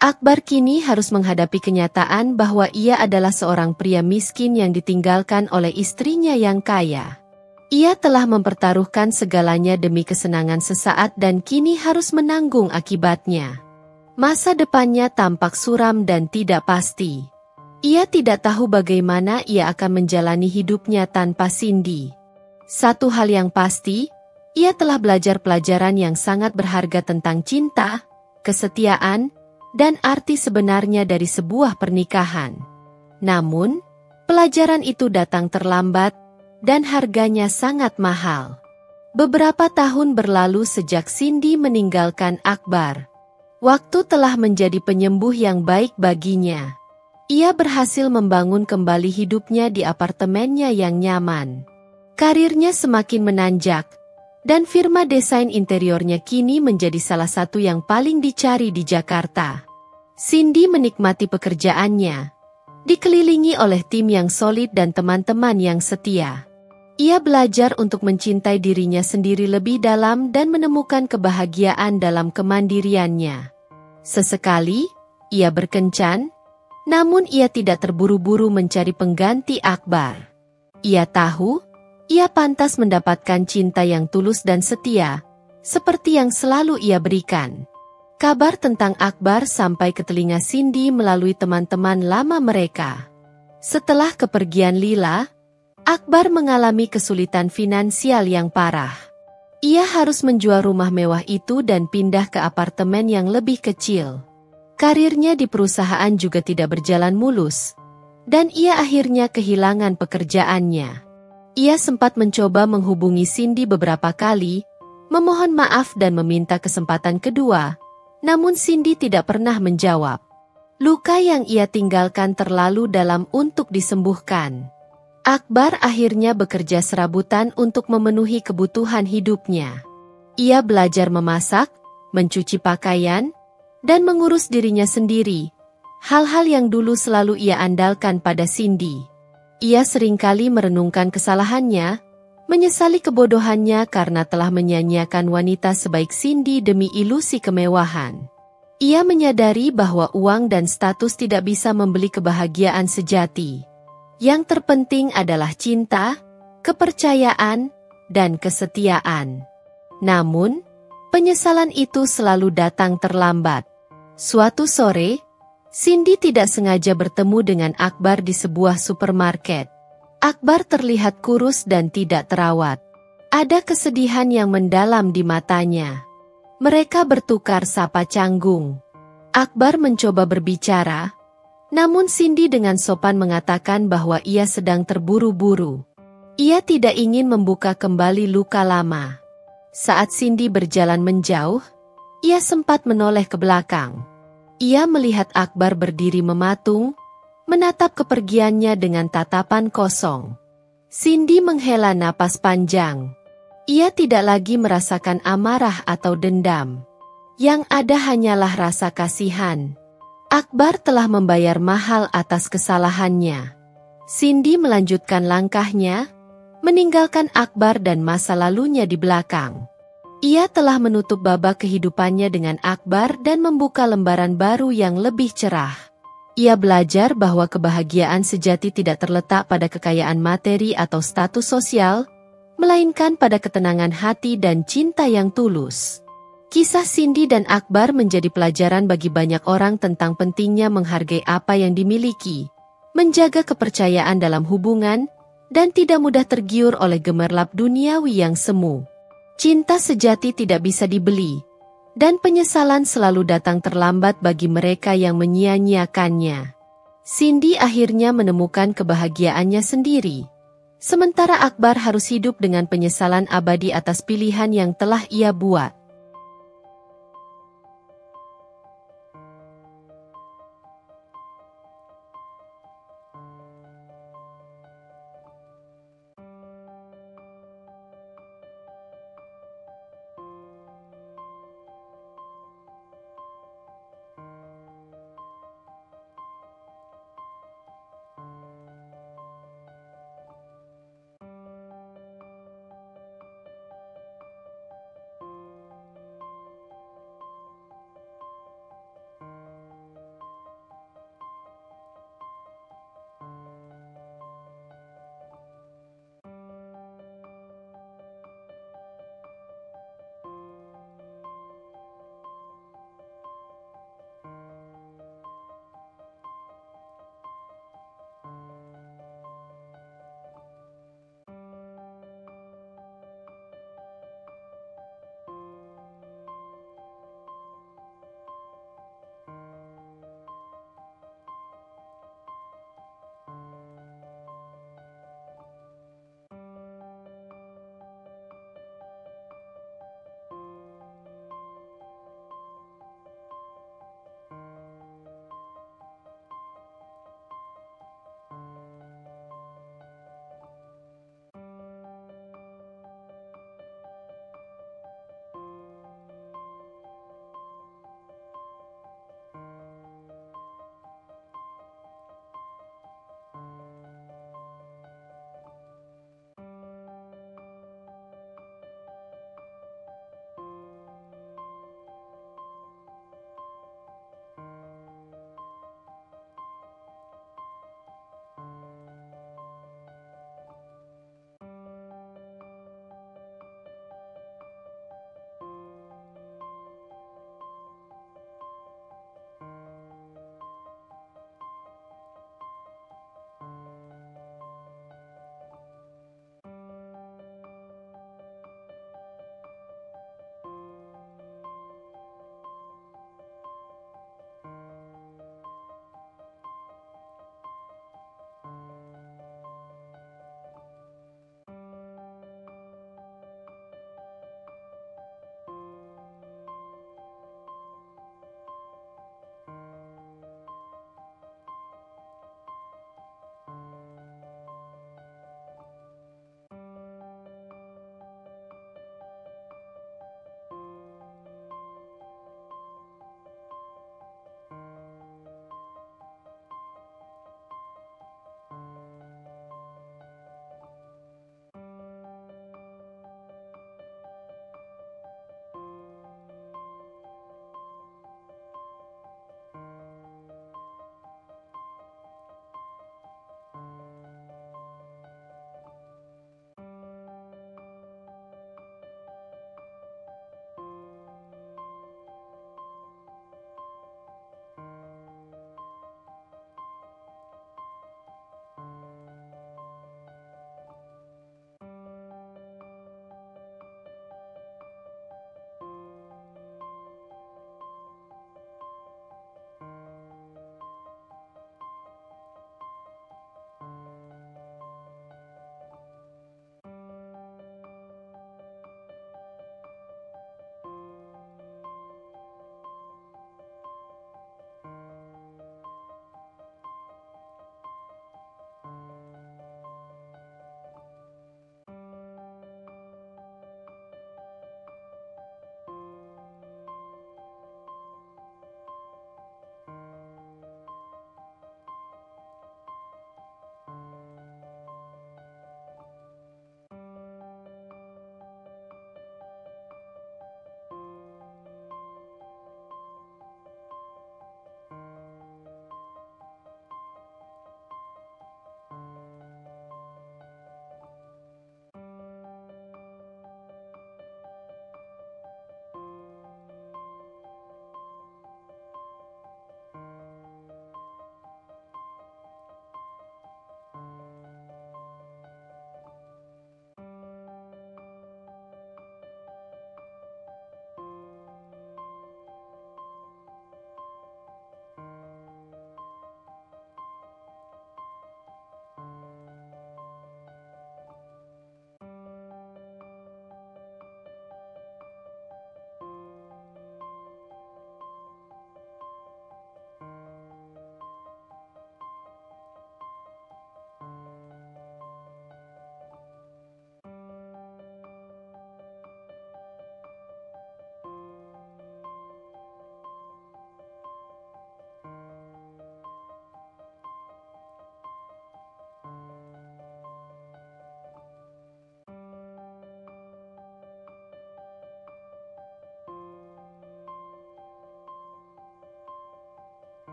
Akbar kini harus menghadapi kenyataan bahwa ia adalah seorang pria miskin yang ditinggalkan oleh istrinya yang kaya. Ia telah mempertaruhkan segalanya demi kesenangan sesaat dan kini harus menanggung akibatnya. Masa depannya tampak suram dan tidak pasti. Ia tidak tahu bagaimana ia akan menjalani hidupnya tanpa Cindy. Satu hal yang pasti, ia telah belajar pelajaran yang sangat berharga tentang cinta, kesetiaan, dan arti sebenarnya dari sebuah pernikahan. Namun, Pelajaran itu datang terlambat, dan harganya sangat mahal. Beberapa tahun berlalu sejak Cindy meninggalkan Akbar. Waktu telah menjadi penyembuh yang baik baginya. Ia berhasil membangun kembali hidupnya di apartemennya yang nyaman. Karirnya semakin menanjak, dan firma desain interiornya kini menjadi salah satu yang paling dicari di Jakarta. Cindy menikmati pekerjaannya, dikelilingi oleh tim yang solid dan teman-teman yang setia. Ia belajar untuk mencintai dirinya sendiri lebih dalam dan menemukan kebahagiaan dalam kemandiriannya. Sesekali, ia berkencan, namun ia tidak terburu-buru mencari pengganti Akbar. Ia tahu, ia pantas mendapatkan cinta yang tulus dan setia, seperti yang selalu ia berikan. Kabar tentang Akbar sampai ke telinga Cindy melalui teman-teman lama mereka. Setelah kepergian Lila, Akbar mengalami kesulitan finansial yang parah. Ia harus menjual rumah mewah itu dan pindah ke apartemen yang lebih kecil. Karirnya di perusahaan juga tidak berjalan mulus, dan ia akhirnya kehilangan pekerjaannya. Ia sempat mencoba menghubungi Cindy beberapa kali, memohon maaf dan meminta kesempatan kedua, namun Cindy tidak pernah menjawab. Luka yang ia tinggalkan terlalu dalam untuk disembuhkan. Akbar akhirnya bekerja serabutan untuk memenuhi kebutuhan hidupnya. Ia belajar memasak, mencuci pakaian, dan mengurus dirinya sendiri, hal-hal yang dulu selalu ia andalkan pada Cindy. Ia seringkali merenungkan kesalahannya, menyesali kebodohannya karena telah menyanyiakan wanita sebaik Cindy demi ilusi kemewahan. Ia menyadari bahwa uang dan status tidak bisa membeli kebahagiaan sejati. Yang terpenting adalah cinta, kepercayaan, dan kesetiaan. Namun, penyesalan itu selalu datang terlambat. Suatu sore, Cindy tidak sengaja bertemu dengan Akbar di sebuah supermarket. Akbar terlihat kurus dan tidak terawat. Ada kesedihan yang mendalam di matanya. Mereka bertukar sapa canggung. Akbar mencoba berbicara, namun Cindy dengan sopan mengatakan bahwa ia sedang terburu-buru. Ia tidak ingin membuka kembali luka lama. Saat Cindy berjalan menjauh, ia sempat menoleh ke belakang. Ia melihat Akbar berdiri mematung, menatap kepergiannya dengan tatapan kosong. Cindy menghela napas panjang. Ia tidak lagi merasakan amarah atau dendam. Yang ada hanyalah rasa kasihan. Akbar telah membayar mahal atas kesalahannya. Cindy melanjutkan langkahnya, meninggalkan Akbar dan masa lalunya di belakang. Ia telah menutup babak kehidupannya dengan Akbar dan membuka lembaran baru yang lebih cerah. Ia belajar bahwa kebahagiaan sejati tidak terletak pada kekayaan materi atau status sosial, melainkan pada ketenangan hati dan cinta yang tulus. Kisah Cindy dan Akbar menjadi pelajaran bagi banyak orang tentang pentingnya menghargai apa yang dimiliki, menjaga kepercayaan dalam hubungan, dan tidak mudah tergiur oleh gemerlap duniawi yang semu. Cinta sejati tidak bisa dibeli, dan penyesalan selalu datang terlambat bagi mereka yang menyia-nyiakannya. Cindy akhirnya menemukan kebahagiaannya sendiri, sementara Akbar harus hidup dengan penyesalan abadi atas pilihan yang telah ia buat.